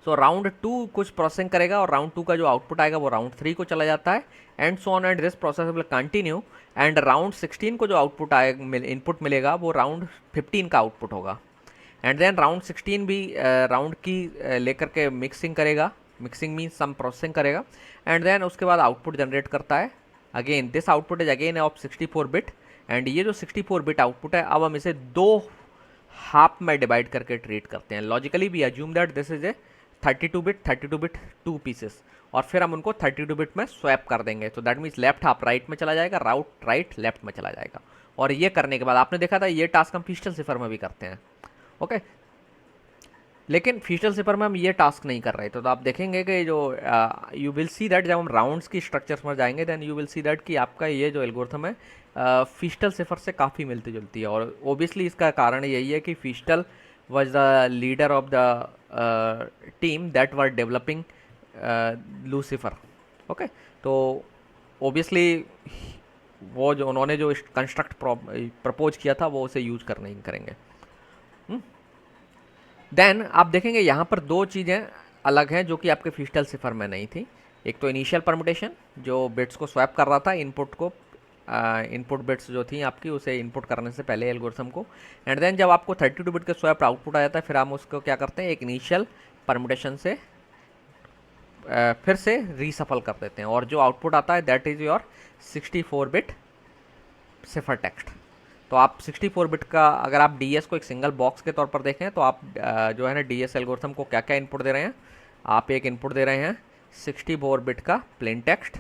Speaker 1: सो राउंड 2 कुछ प्रोसेसिंग करेगा और राउंड 2 का जो आउटपुट आएगा वो राउंड 3 को चला जाता है, and so on and this process will continue, and round 16 को जो आउटपुट आएगा, इनपुट मिलेगा, वो राउंड 15 का आउटपुट होगा। एंड देन राउंड 16 भी राउंड की लेकर के मिक्सिंग करेगा, मिक्सिंग मीन्स सम प्रोसेसिंग करेगा, एंड देन उसके बाद आउटपुट जनरेट करता है। Again this output is again of 64 bit, and ये जो 64 बिट आउटपुट है अब हम इसे दो हाफ में डिवाइड करके ट्रीट करते हैं। Logically we assume that this is a 32 bit 2 pieces, और फिर हम उनको 32 बिट में स्वैप कर देंगे। तो that means left half right में चला जाएगा, राइट लेफ्ट में चला जाएगा। और ये करने के बाद आपने देखा था ये टास्क हम फीस्टल सिफर में भी करते हैं। ओके, लेकिन फीस्टल सिफर में हम ये टास्क नहीं कर रहे। तो आप देखेंगे कि जो यू विल सी दैट जब हम राउंड्स की स्ट्रक्चर्स में जाएंगे then you will see that कि आपका ये जो एल्गोरिथम है फीस्टल सिफर से काफ़ी मिलती जुलती है। और ओबियसली इसका कारण यही है कि फीस्टल was the leader of the team that were developing Lucifer. Okay, तो ओबियसली वो जो उन्होंने जो कंस्ट्रक्ट प्रपोज किया था वो उसे यूज करने ही करेंगे। देन आप देखेंगे यहाँ पर दो चीज़ें अलग हैं जो कि आपके फीस्टल सिफर में नहीं थी। एक तो इनिशियल परमुटेशन जो बिट्स को स्वैप कर रहा था, इनपुट को इनपुट बिट्स जो थी आपकी उसे इनपुट करने से पहले एल्गोरिथम को, एंड देन जब आपको 32 बिट का स्वैप आउटपुट आ जाता है फिर हम उसको क्या करते हैं, एक इनिशियल परमुटेशन से फिर से रीसफल कर देते हैं, और जो आउटपुट आता है that is your 64 bit cipher text. तो आप 64 बिट का अगर आप डीएस को एक सिंगल बॉक्स के तौर पर देखें तो आप जो है ना डीएस एल्गोरिथम को क्या क्या इनपुट दे रहे हैं, आप एक इनपुट दे रहे हैं 64 बिट का प्लेन टेक्स्ट,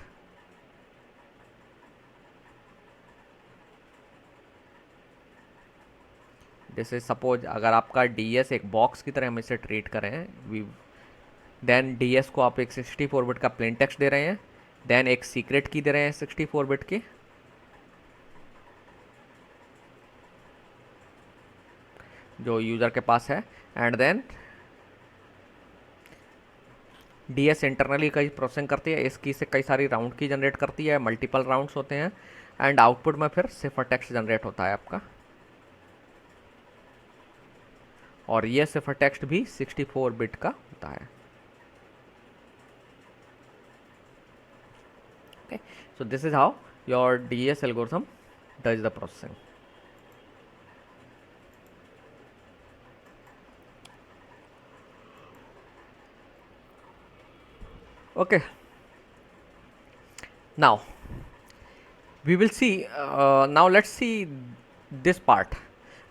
Speaker 1: जैसे सपोज अगर आपका डीएस एक बॉक्स की तरह हम इसे ट्रीट करें, देन डीएस को आप एक 64 बिट का प्लेन टेक्स्ट दे रहे हैं, देन एक सीक्रेट की दे रहे हैं 64 बिट की, जो यूज़र के पास है, एंड देन डीएस इंटरनली कई प्रोसेसिंग करती है, इस की से कई सारी राउंड की जनरेट करती है, मल्टीपल राउंड्स होते हैं, एंड आउटपुट में फिर सिफर टेक्स्ट जनरेट होता है आपका, और ये सिफर टेक्स्ट भी 64 बिट का होता है। Okay, so this is how your DS algorithm does the processing. Okay, now we will see now let's see this part.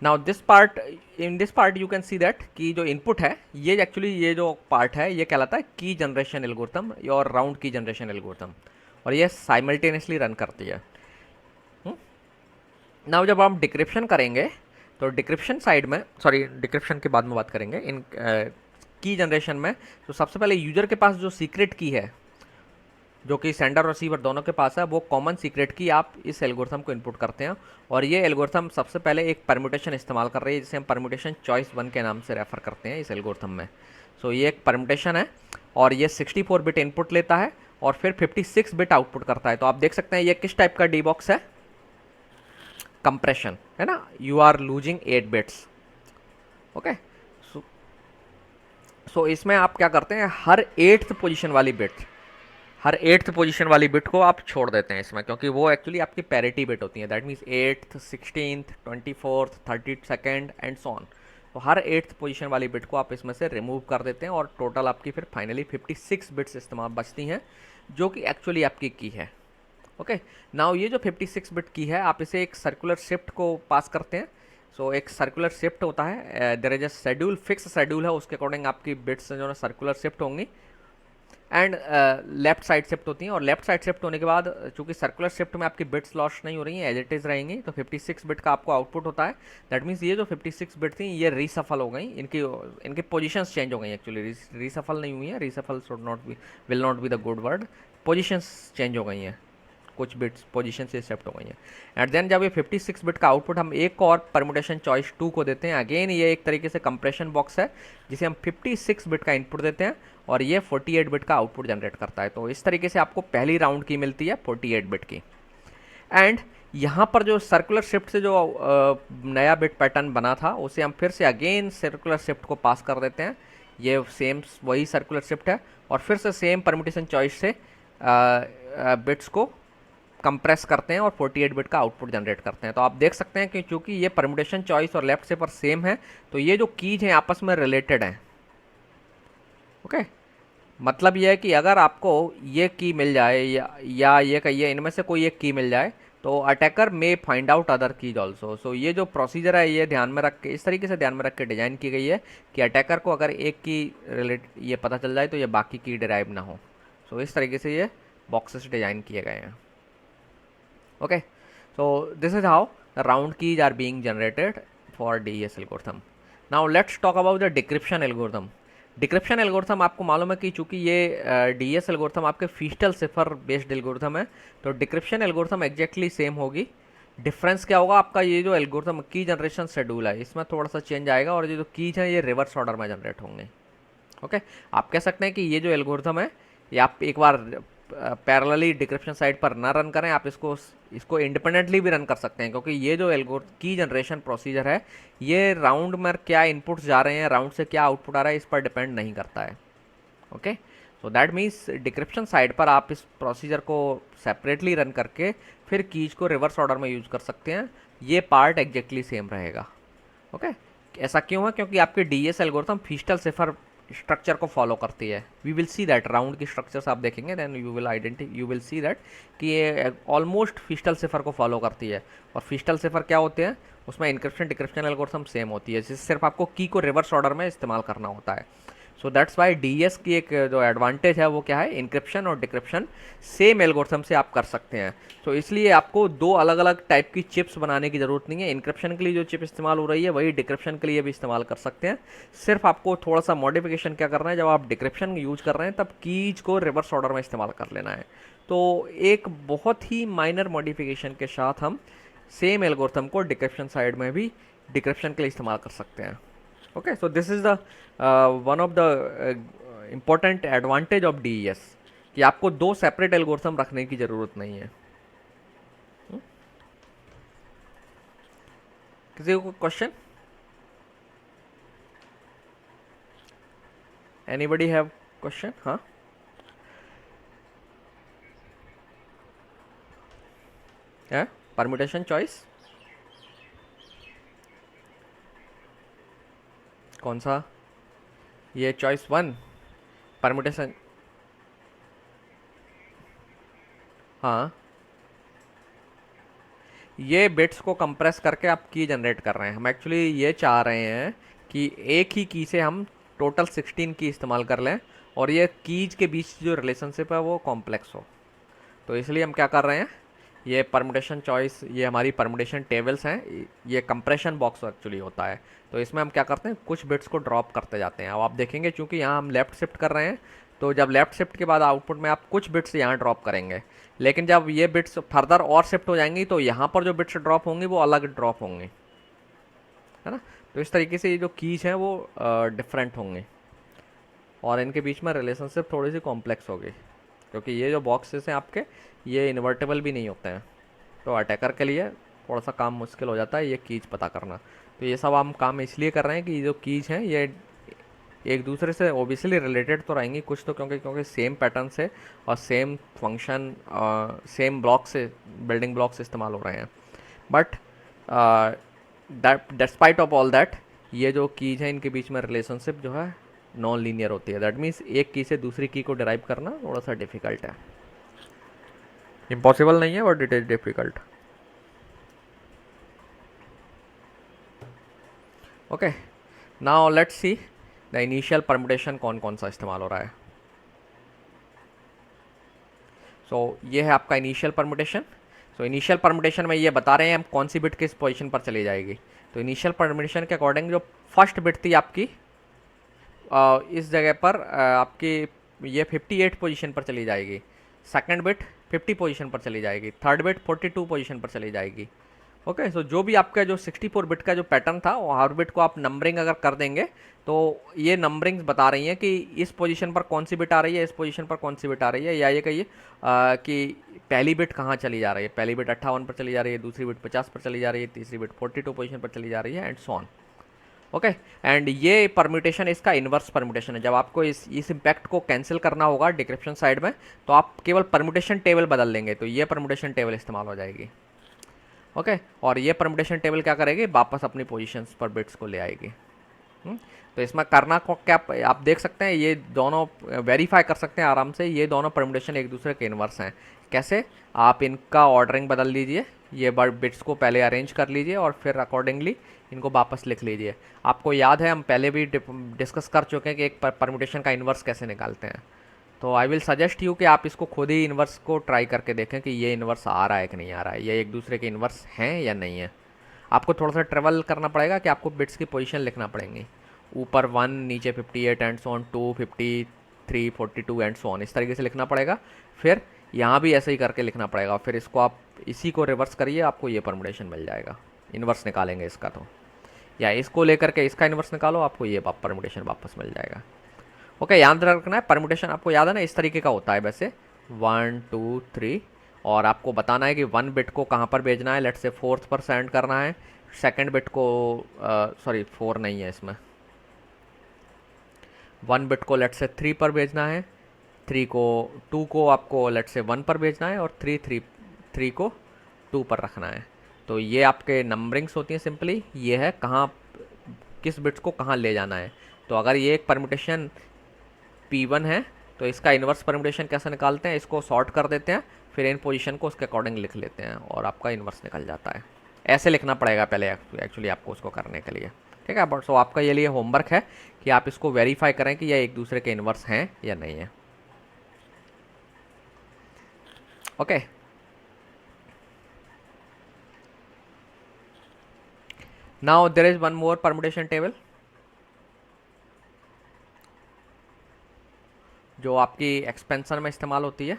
Speaker 1: Now this part, in this part you can see that कि जो input है ये actually ये जो part है ये कहलाता है की जनरेशन एल्गोरिथम और राउंड की जनरेशन एल्गोरिथम, और ये साइमल्टेनियसली रन करती है। नाउ जब हम डिक्रिप्शन करेंगे तो डिक्रिप्शन साइड में, सॉरी डिक्रिप्शन के बाद में बात करेंगे, इन की जनरेशन में तो सबसे पहले यूजर के पास जो सीक्रेट की है जो कि सेंडर और रिसीवर दोनों के पास है, वो कॉमन सीक्रेट की आप इस एल्गोरिथम को इनपुट करते हैं, और ये एल्गोरिथम सबसे पहले एक परम्यूटेशन इस्तेमाल कर रही है जिसे हम परम्यूटेशन चॉइस 1 के नाम से रेफर करते हैं इस एल्गोरिथम में। सो ये एक परम्यूटेशन है और ये 64 बिट इनपुट लेता है और फिर 56 बिट आउटपुट करता है। तो आप देख सकते हैं ये किस टाइप का डी बॉक्स है, कंप्रेशन है ना, you are losing 8 bits. Okay, so इसमें आप क्या करते हैं, हर 8th पोजीशन वाली बिट को आप छोड़ देते हैं इसमें, क्योंकि वो एक्चुअली आपकी पैरिटी बिट होती है। That means 8th 16th 24th 32nd and so on. तो हर 8th पोजीशन वाली बिट को आप इसमें से रिमूव कर देते हैं और टोटल आपकी फिर फाइनली 56 बिट्स इस्तेमाल बचती हैं जो कि एक्चुअली आपकी की है। ओके, नाउ ये जो 56 बिट की है आप इसे एक सर्कुलर शिफ्ट को पास करते हैं। सो एक सर्कुलर शिफ्ट होता है, there is a schedule, fix schedule है, उसके अकॉर्डिंग आपकी बिट्स जो है सर्कुलर शिफ्ट होंगी एंड लेफ्ट साइड शिफ्ट होती हैं। और लेफ्ट साइड शिफ्ट होने के बाद चूंकि सर्कुलर शिफ्ट में आपकी बिट्स लॉस नहीं हो रही हैं, एज इट इज़ रहेंगी, तो 56 बिट का आपको आउटपुट होता है। दैट मीन्स ये जो 56 बिट थी ये रीसफल हो गई, इनकी पोजीशंस चेंज हो गई एक्चुअली, रीसफल नहीं हुई है, reshuffle should not be, will not be the good word, positions change हो गई हैं, कुछ बिट्स पोजीशन से शिफ्ट हो गई हैं। एंड देन जब ये 56 बिट का आउटपुट हम एक और परम्यूटेशन चॉइस 2 को देते हैं, अगेन ये एक तरीके से कंप्रेशन बॉक्स है जिसे हम 56 बिट का इनपुट देते हैं और ये 48 बिट का आउटपुट जनरेट करता है। तो इस तरीके से आपको पहली राउंड की मिलती है 48 बिट की। एंड यहाँ पर जो सर्कुलर शिफ्ट से जो नया बिट पैटर्न बना था उसे हम फिर से अगेन सर्कुलर शिफ्ट को पास कर देते हैं, ये सेम वही सर्कुलर शिफ्ट है, और फिर से सेम परम्यूटेशन चॉइस से बिट्स को कंप्रेस करते हैं और 48 बिट का आउटपुट जनरेट करते हैं। तो आप देख सकते हैं कि चूंकि ये परम्यूटेशन चॉइस और लेफ्ट शिफ्ट सेम है तो ये जो कीज हैं आपस में रिलेटेड हैं। ओके, मतलब ये है कि अगर आपको ये की मिल जाए या ये कहिए इनमें से कोई एक की मिल जाए तो तो attacker may find out other keys also. सो ये जो प्रोसीजर है ये ध्यान में रख के, इस तरीके से ध्यान में रख के डिज़ाइन की गई है कि अटैकर को अगर एक की रिलेट ये पता चल जाए तो ये बाकी की डिराइव ना हो। सो इस तरीके से ये बॉक्सेस डिज़ाइन किए गए हैं। Okay, so this is how the round keys are being generated for DES algorithm. Now let's talk about the decryption algorithm. Decryption algorithm आपको मालूम है कि चूंकि ये डीएस एल्गोरिथम आपके फीस्टल सिफर बेस्ड एल्गोरिथम है, तो डिक्रिप्शन एल्गोरिथम एग्जैक्टली सेम होगी। डिफरेंस क्या होगा, आपका ये जो एल्गोरिथम की जनरेशन शेड्यूल है इसमें थोड़ा सा चेंज आएगा, और ये जो कीज हैं ये रिवर्स ऑर्डर में जनरेट होंगे। ओके, आप कह सकते हैं कि ये जो एल्गोरिथम है ये आप एक बार पैरेलली डिक्रिप्शन साइड पर ना रन करें, आप इसको इंडिपेंडेंटली भी रन कर सकते हैं, क्योंकि ये जो की जनरेशन प्रोसीजर है ये राउंड में क्या इनपुट्स जा रहे हैं, राउंड से क्या आउटपुट आ रहा है, इस पर डिपेंड नहीं करता है। Okay, so that means decryption side पर आप इस प्रोसीजर को सेपरेटली रन करके फिर कीज को रिवर्स ऑर्डर में यूज कर सकते हैं, ये पार्ट एग्जैक्टली सेम रहेगा। ओके, ऐसा क्यों है, क्योंकि आपके DES algorithm Feistel cipher structure को फॉलो करती है। We will see that, round key structures आप देखेंगे then you will see that कि ये ऑलमोस्ट फीस्टल सिफर को फॉलो करती है। और फीस्टल सिफर क्या होते हैं, उसमें इंक्रिप्शन डिक्रिप्शन एल्गोरिथम सेम होती है, जिससे सिर्फ आपको की को रिवर्स ऑर्डर में इस्तेमाल करना होता है। सो दैट्स वाई डीएस की एक जो एडवांटेज है वो क्या है, इंक्रिप्शन और डिक्रिप्शन सेम एल्गोरिथम से आप कर सकते हैं। तो इसलिए आपको दो अलग अलग टाइप की चिप्स बनाने की ज़रूरत नहीं है। इंक्रिप्शन के लिए जो चिप इस्तेमाल हो रही है वही डिक्रिप्शन के लिए भी इस्तेमाल कर सकते हैं। सिर्फ आपको थोड़ा सा मॉडिफिकेशन क्या करना है, जब आप डिक्रिप्शन यूज कर रहे हैं तब कीज को रिवर्स ऑर्डर में इस्तेमाल कर लेना है। तो एक बहुत ही माइनर मॉडिफिकेशन के साथ हम सेम एल्गोरिथम को डिक्रिप्शन साइड में भी डिक्रिप्शन के लिए इस्तेमाल कर सकते हैं। Okay, so this is the one of the important advantage of DES कि आपको दो सेपरेट एल्गोरिथम रखने की ज़रूरत नहीं है। किसी को क्वेश्चन? Anybody have question? हाँ, परम्यूटेशन चॉइस कौन सा? ये चॉइस 1 परम्यूटेशन। हाँ, ये बिट्स को कंप्रेस करके आप की जनरेट कर रहे हैं। हम एक्चुअली ये चाह रहे हैं कि एक ही की से हम टोटल 16 की इस्तेमाल कर लें, और ये कीज के बीच जो रिलेशनशिप है वो कॉम्प्लेक्स हो। तो इसलिए हम क्या कर रहे हैं, ये परम्यूटेशन चॉइस, ये हमारी परम्यूटेशन टेबल्स हैं, ये कंप्रेशन बॉक्स एक्चुअली होता है। तो इसमें हम क्या करते हैं, कुछ बिट्स को ड्रॉप करते जाते हैं। अब आप देखेंगे चूंकि यहाँ हम लेफ़्ट शिफ्ट कर रहे हैं, तो जब लेफ़्ट शिफ्ट के बाद आउटपुट में आप कुछ बिट्स यहाँ ड्रॉप करेंगे, लेकिन जब ये बिट्स फर्दर और शिफ्ट हो जाएंगी तो यहाँ पर जो बिट्स ड्रॉप होंगी वो अलग ड्रॉप होंगे, है ना। तो इस तरीके से ये जो कीज हैं वो डिफरेंट होंगे, और इनके बीच में रिलेशनशिप थोड़ी सी कॉम्प्लेक्स होगी, क्योंकि ये जो बॉक्सेस हैं आपके ये इन्वर्टेबल भी नहीं होते हैं। तो अटैकर के लिए थोड़ा सा काम मुश्किल हो जाता है ये कीज पता करना। तो ये सब हम काम इसलिए कर रहे हैं कि ये जो कीज हैं ये एक दूसरे से ओबियसली रिलेटेड तो रहेंगी कुछ तो, क्योंकि सेम पैटर्न से और सेम फंक्शन सेम ब्लॉक से बिल्डिंग ब्लॉक्स इस्तेमाल हो रहे हैं। But despite of all that ये जो कीज हैं इनके बीच में रिलेशनशिप जो है नॉन लीनियर होती है। दैट मीन्स एक की से दूसरी की को डिराइव करना थोड़ा सा डिफिकल्ट है, इम्पॉसिबल नहीं है but it is difficult. Okay, now let's see the initial permutation कौन कौन सा इस्तेमाल हो रहा है। सो ये है आपका initial permutation. So initial permutation में ये बता रहे हैं हम कौन सी बिट किस पोजीशन पर चली जाएगी। तो इनिशियल परम्यूटेशन के अकॉर्डिंग जो फर्स्ट बिट थी आपकी इस जगह पर आपकी ये 58 पोजीशन पर चली जाएगी, सेकंड बिट 50 पोजीशन पर चली जाएगी, थर्ड बिट 42 पोजीशन पर चली जाएगी। ओके, सो जो भी आपका जो 64 बिट का जो पैटर्न था वो हर बिट को आप नंबरिंग अगर कर देंगे तो ये नंबरिंग्स बता रही हैं कि इस पोजीशन पर कौन सी बिट आ रही है, इस पोजीशन पर कौन सी बिट आ रही है, या ये कहिए कि पहली बिट कहाँ चली जा रही है। पहली बिट 58 पर चली जा रही है, दूसरी बिट 50 पर चली जा रही है, तीसरी बिट 42 पोजीशन पर चली जा रही है, and so on. Okay, and ये परम्यूटेशन इसका इन्वर्स परम्यूटेशन है। जब आपको इस इम्पैक्ट को कैंसिल करना होगा डिक्रिप्शन साइड में तो आप केवल परम्यूटेशन टेबल बदल लेंगे, तो ये परम्यूटेशन टेबल इस्तेमाल हो जाएगी। ओके, और ये परम्यूटेशन टेबल क्या करेगी, वापस अपनी पोजीशंस पर बिट्स को ले आएगी। तो इसमें करना को क्या आप देख सकते हैं, ये दोनों वेरीफाई कर सकते हैं आराम से, ये दोनों परम्यूटेशन एक दूसरे के इन्वर्स हैं। कैसे, आप इनका ऑर्डरिंग बदल लीजिए, ये बिट्स को पहले अरेंज कर लीजिए और फिर अकॉर्डिंगली इनको वापस लिख लीजिए। आपको याद है हम पहले भी डिस्कस कर चुके हैं कि एक परम्यूटेशन का इन्वर्स कैसे निकालते हैं। तो आई विल सजेस्ट यू कि आप इसको खुद ही इन्वर्स को ट्राई करके देखें कि ये इन्वर्स आ रहा है कि नहीं आ रहा है, ये एक दूसरे के इन्वर्स हैं या नहीं है। आपको थोड़ा सा ट्रेवल करना पड़ेगा कि आपको बिट्स की पोजीशन लिखना पड़ेंगी, ऊपर 1, नीचे 58 and so on, 2, 53, 42 and so on, इस तरीके से लिखना पड़ेगा। फिर यहाँ भी ऐसे ही करके लिखना पड़ेगा। फिर इसको आप इसी को रिवर्स करिए, आपको ये परमुटेशन मिल जाएगा। इन्वर्स निकालेंगे इसका तो, या इसको लेकर के इसका इन्वर्स निकालो, आपको ये परमुटेशन वापस मिल जाएगा। ओके, याद रखना है परमुटेशन, आपको याद है ना इस तरीके का होता है वैसे 1, 2, 3, और आपको बताना है कि 1 बिट को कहाँ पर भेजना है। लेट्स से 4th पर सेंड करना है, सेकंड बिट को सॉरी 4 नहीं है इसमें, 1 बिट को लेट्स से 3 पर भेजना है, 2 को आपको लेट्स से 1 पर भेजना है, और 3 को 2 पर रखना है। तो ये आपके नंबरिंग्स होती हैं सिंपली, ये है कहाँ किस बिट्स को कहाँ ले जाना है। तो अगर ये एक परम्यूटेशन P1 है तो इसका इन्वर्स परम्यूटेशन कैसे निकालते हैं, इसको सॉर्ट कर देते हैं, फिर इन पोजीशन को उसके अकॉर्डिंग लिख लेते हैं और आपका इन्वर्स निकल जाता है। ऐसे लिखना पड़ेगा पहले एक्चुअली आपको उसको करने के लिए, ठीक है। बट सो आपका ये लिए होमवर्क है कि आप इसको वेरीफाई करें कि ये एक दूसरे के इन्वर्स हैं या नहीं है। Okay, now there is one more permutation table जो आपकी एक्सपेंशन में इस्तेमाल होती है।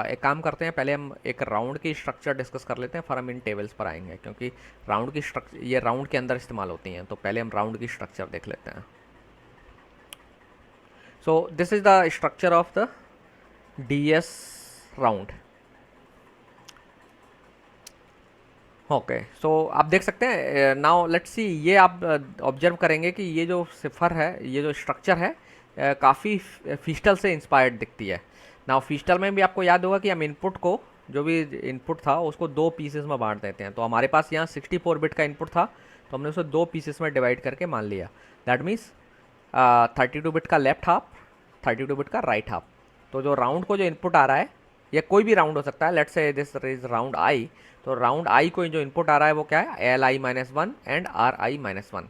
Speaker 1: एक काम करते हैं, पहले हम एक राउंड की स्ट्रक्चर डिस्कस कर लेते हैं, फिर हम इन टेबल्स पर आएंगे, क्योंकि राउंड की स्ट्रक्चर ये राउंड के अंदर इस्तेमाल होती हैं। तो पहले हम राउंड की स्ट्रक्चर देख लेते हैं। So this is the structure of the DS round. Okay, so आप देख सकते हैं, नाउ लेट्स सी, ये आप ऑब्जर्व करेंगे कि ये जो सिफर है, ये जो स्ट्रक्चर है काफ़ी फिस्टल से इंस्पायर्ड दिखती है। नाउ फिस्टल में भी आपको याद होगा कि हम इनपुट को, जो भी इनपुट था उसको 2 पीसेस में बांट देते हैं। तो हमारे पास यहाँ 64 बिट का इनपुट था, तो हमने उसे 2 पीसेस में डिवाइड करके मान लिया। दैट मीन्स 32 बिट का लेफ्ट हाफ, 32 बिट का राइट हाफ। तो जो राउंड को जो इनपुट आ रहा है, या कोई भी राउंड हो सकता है, let's say this is round I, तो राउंड आई को जो इनपुट आ रहा है वो क्या है, Li-1 and Ri-1।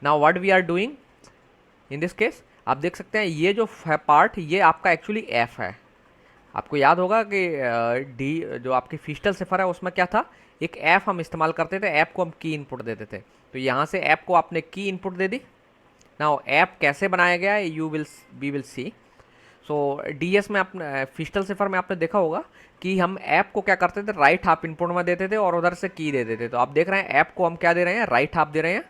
Speaker 1: Now what we are doing in this case, आप देख सकते हैं ये जो पार्ट ये आपका एक्चुअली एफ है। आपको याद होगा कि डी जो आपकी फिस्टल सिफर है उसमें क्या था, एक एफ हम इस्तेमाल करते थे, एफ को हम की इनपुट देते थे। तो यहाँ से एफ को आपने की इनपुट दे दी। नाउ एफ कैसे बनाया गया है, we will see. So DS में आपने फिस्टल सिफर में आपने देखा होगा कि हम ऐप को क्या करते थे, राइट हाफ इनपुट में देते थे और उधर से की दे देते थे। तो आप देख रहे हैं ऐप को हम क्या दे रहे हैं, राइट हाफ दे रहे हैं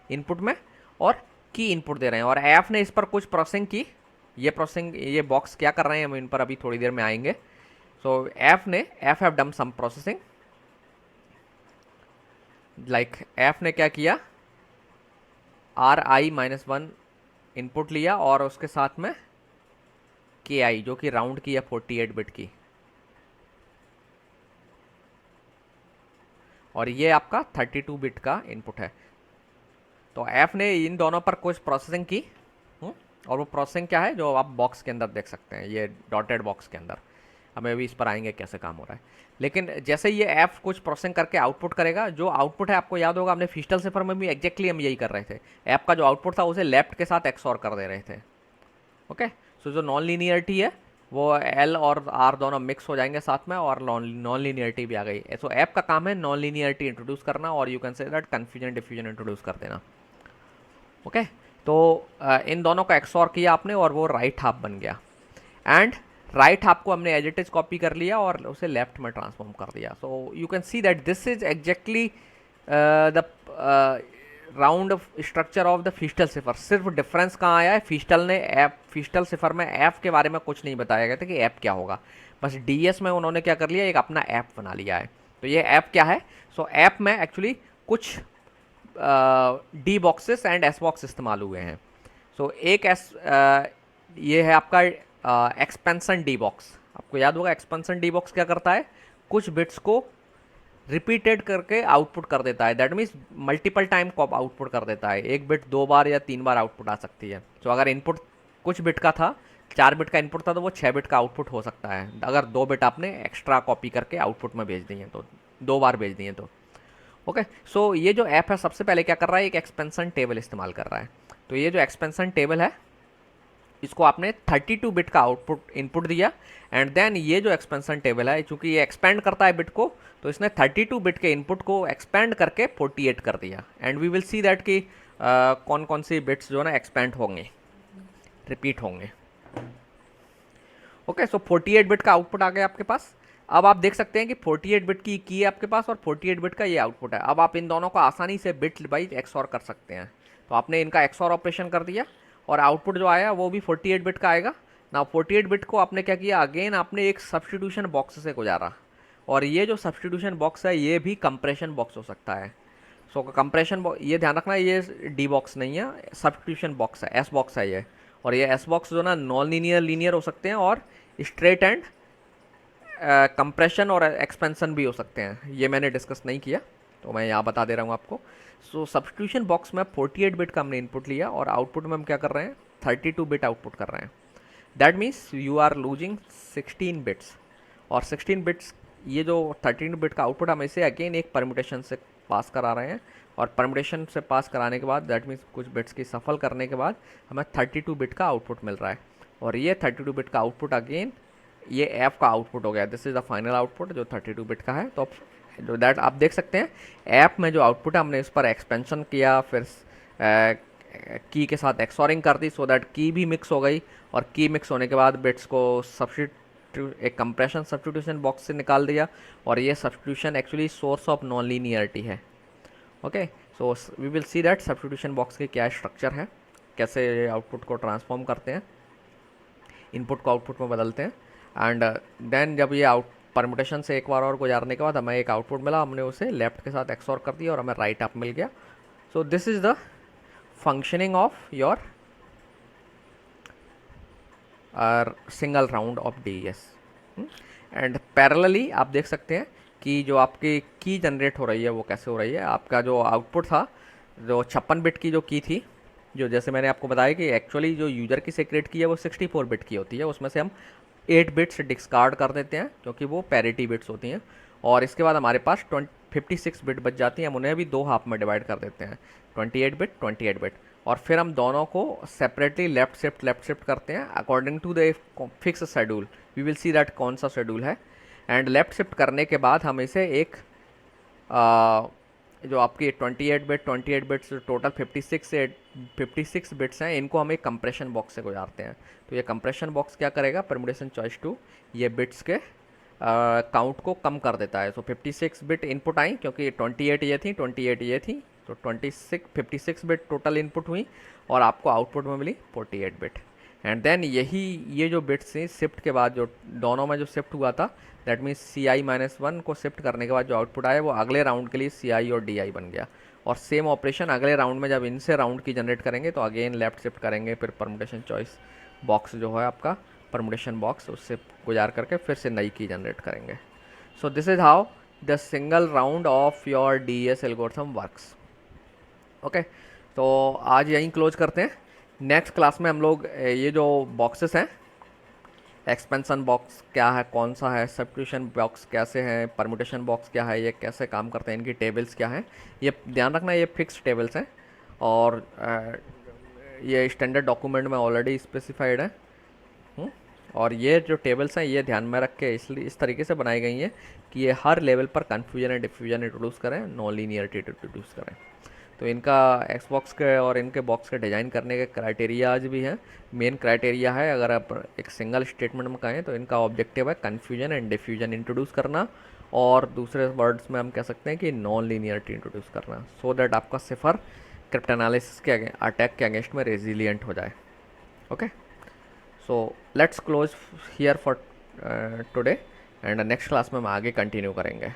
Speaker 1: इनपुट में और की इनपुट दे रहे हैं, और ऐप ने इस पर कुछ प्रोसेसिंग की। ये प्रोसेसिंग, ये बॉक्स क्या कर रहे हैं हम इन पर अभी थोड़ी देर में आएंगे। So app have done some processing, like app ने क्या किया, Ri-1 इनपुट लिया और उसके साथ में KI जो कि राउंड की है 48 बिट की, और ये आपका 32 बिट का इनपुट है। तो ऐप ने इन दोनों पर कुछ प्रोसेसिंग की, और वो प्रोसेसिंग क्या है जो आप बॉक्स के अंदर देख सकते हैं, ये डॉटेड बॉक्स के अंदर। हमें भी इस पर आएंगे कैसे काम हो रहा है। लेकिन जैसे ये ऐप कुछ प्रोसेसिंग करके आउटपुट करेगा, जो आउटपुट है आपको याद होगा हमने फिस्टल सिफर में भी एग्जैक्टली हम यही कर रहे थे। ऐप का जो आउटपुट था उसे लेफ्ट के साथ एक्सऑर कर दे रहे थे। ओके, सो जो नॉन लीनियरिटी है वो L और R दोनों मिक्स हो जाएंगे साथ में, और नॉन लीनियरिटी भी आ गई। सो ऐप का काम है नॉन लीनियरिटी इंट्रोड्यूस करना, और you can say that confusion diffusion introduce कर देना। ओके, तो इन दोनों को एक्सऑर किया आपने और वो राइट हाफ बन गया, एंड राइट हाफ को हमने एज इट इज कॉपी कर लिया और उसे लेफ्ट में ट्रांसफॉर्म कर दिया। So you can see that this is exactly the round structure of the Feistel cipher. सिर्फ डिफरेंस कहाँ आया है, फिस्टल सिफर में ऐप के बारे में कुछ नहीं बताया गया था कि ऐप क्या होगा, बस DS में उन्होंने क्या कर लिया, एक अपना ऐप बना लिया है। तो ये ऐप क्या है, सो ऐप में एक्चुअली कुछ D boxes and S box इस्तेमाल हुए हैं। सो एक ये है आपका एक्सपेंशन D बॉक्स। आपको याद होगा एक्सपेंशन D बॉक्स क्या करता है, कुछ बिट्स को रिपीटेड करके आउटपुट कर देता है। दैट मीन्स मल्टीपल टाइम को आउटपुट कर देता है, एक बिट 2 बार या 3 बार आउटपुट आ सकती है। तो अगर इनपुट कुछ बिट का था 4 बिट का इनपुट था तो वो 6 बिट का आउटपुट हो सकता है, अगर 2 बिट आपने एक्स्ट्रा कॉपी करके आउटपुट में भेज दिए तो, 2 बार भेज दिए तो। ओके, सो ये जो ऐप है सबसे पहले क्या कर रहा है, एक एक्सपेंशन टेबल इस्तेमाल कर रहा है। तो ये जो एक्सपेंशन टेबल है इसको आपने 32 बिट का आउटपुट इनपुट दिया, एंड देन ये जो एक्सपेंशन टेबल है चूंकि ये एक्सपेंड करता है बिट को, तो इसने 32 बिट के इनपुट को एक्सपेंड करके 48 कर दिया। And we will see that कि कौन कौन सी बिट्स जो है ना एक्सपेंड होंगे, रिपीट होंगे। ओके, सो 48 बिट का आउटपुट आ गया आपके पास। अब आप देख सकते हैं कि 48 बिट की है आपके पास और 48 बिट का ये आउटपुट है। अब आप इन दोनों को आसानी से बिट वाइज एक्सऑर कर सकते हैं। तो आपने इनका एक्सऑर ऑपरेशन कर दिया और आउटपुट जो आया वो भी 48 बिट का आएगा ना। 48 बिट को आपने क्या किया, अगेन आपने एक सब्स्टिट्यूशन बॉक्स से गुजारा, और ये जो सब्स्टिट्यूशन बॉक्स है ये भी कंप्रेशन बॉक्स हो सकता है। सो कंप्रेशन ये ध्यान रखना, ये डी बॉक्स नहीं है, सब्स्टिट्यूशन बॉक्स है, एस बॉक्स है ये। और ये एस बॉक्स जो ना नॉन लीनियर लीनियर हो सकते हैं और स्ट्रेट एंड कंप्रेशन और एक्सपेंशन भी हो सकते हैं। ये मैंने डिस्कस नहीं किया तो मैं यहाँ बता दे रहा हूँ आपको। सो सब्स्टिट्यूशन बॉक्स में 48 बिट का हमने इनपुट लिया और आउटपुट में हम क्या कर रहे हैं, 32 बिट आउटपुट कर रहे हैं। That means you are losing 16 bits, और 16 बिट्स ये जो 13 बिट का आउटपुट हम इसे अगेन एक परम्यूटेशन से पास करा रहे हैं, और परम्यूटेशन से पास कराने के बाद दैट मीन्स कुछ बिट्स की सफल करने के बाद हमें 32 बिट का आउटपुट मिल रहा है। और ये 32 बिट का आउटपुट अगेन ये ऐप का आउटपुट हो गया। This is the final output जो 32 बिट का है। तो जो दैट आप देख सकते हैं ऐप में जो आउटपुट है हमने इस पर एक्सपेंशन किया, फिर की के साथ एक्सॉरिंग कर दी, सो दैट की भी मिक्स हो गई, और की मिक्स होने के बाद बिट्स को एक कंप्रेशन सब्स्टिट्यूशन बॉक्स से निकाल दिया, और ये substitution actually source of non linearity है। Okay, so we will see that substitution box की क्या स्ट्रक्चर है, कैसे आउटपुट को ट्रांसफॉर्म करते हैं, इनपुट को आउटपुट में बदलते हैं। एंड देन जब ये परम्यूटेशन से एक बार और गुजारने के बाद हमें एक आउटपुट मिला, हमने उसे लेफ्ट के साथ एक्सऑर कर दिया और हमें राइट अप मिल गया। So this is the functioning of your single round of DES। And parallelly आप देख सकते हैं कि जो आपकी की जनरेट हो रही है वो कैसे हो रही है। आपका जो आउटपुट था, जो 56 बिट की जो की थी, जो जैसे मैंने आपको बताया कि एक्चुअली जो यूज़र की सीक्रेट की है वो 64 बिट की होती है, उसमें से हम 8 बिट्स डिस्कार्ड कर देते हैं क्योंकि वो पैरिटी बिट्स होती हैं, और इसके बाद हमारे पास 56 बिट बच जाती हैं। हम उन्हें भी 2 हाफ में डिवाइड कर देते हैं, 28 बिट 28 बिट, और फिर हम दोनों को सेपरेटली लेफ्ट शिफ्ट करते हैं according to the fix schedule. We will see that कौन सा शेड्यूल है। एंड लेफ्ट शिफ्ट करने के बाद हम इसे एक जो आपकी 28 बिट्स टोटल 56 बिट्स हैं, इनको हम एक कंप्रेशन बॉक्स से गुजारते हैं। तो ये कंप्रेशन बॉक्स क्या करेगा, परम्यूटेशन चॉइस 2 ये बिट्स के काउंट को कम कर देता है। सो 56 बिट इनपुट आई क्योंकि 28 ये थी, तो 56 बिट टोटल इनपुट हुई और आपको आउटपुट में मिली 48 बिट। एंड देन ये जो बिट्स थी शिफ्ट के बाद, जो दोनों में जो शिफ्ट हुआ था, दैट मीन्स CI-1 को शिफ्ट करने के बाद जो आउटपुट आया वो अगले राउंड के लिए CI और DI बन गया। और सेम ऑपरेशन अगले राउंड में जब इनसे राउंड की जनरेट करेंगे तो अगेन लेफ्ट शिफ्ट करेंगे, फिर परम्यूटेशन चॉइस बॉक्स जो है आपका परम्यूटेशन बॉक्स, उससे गुजार करके फिर से नई की जनरेट करेंगे। So this is how the single round of your DES algorithm works. Okay, तो आज यहीं क्लोज करते हैं। नेक्स्ट क्लास में हम लोग ये जो बॉक्सेस हैं, एक्सपेंशन बॉक्स क्या है, कौन सा है, सब्स्टिट्यूशन बॉक्स कैसे हैं, परम्यूटेशन बॉक्स क्या है, ये कैसे काम करते हैं, इनकी टेबल्स क्या हैं, ये ध्यान रखना ये फिक्स टेबल्स हैं और ये स्टैंडर्ड डॉक्यूमेंट में ऑलरेडी स्पेसिफाइड है। और ये जो टेबल्स हैं ये ध्यान में रख के इसलिए इस तरीके से बनाई गई हैं कि ये हर लेवल पर कन्फ्यूजन एंड डिफ्यूजन इंट्रोड्यूस करें, नॉन लीनियरिटी इंट्रोड्यूस करें। तो इनका एक्सबॉक्स के और इनके बॉक्स के डिज़ाइन करने के क्राइटेरियाज भी हैं। मेन क्राइटेरिया है, अगर आप एक सिंगल स्टेटमेंट में कहें तो इनका ऑब्जेक्टिव है कन्फ्यूजन एंड डिफ्यूजन इंट्रोड्यूस करना, और दूसरे वर्ड्स में हम कह सकते हैं कि नॉन लीनियरिटी इंट्रोड्यूस करना, सो दैट आपका सिफर क्रिप्टोनालिसिस के अटैक के अगेंस्ट में रेजिलियंट हो जाए। Okay, so let's close here for today, and next class में हम आगे कंटिन्यू करेंगे।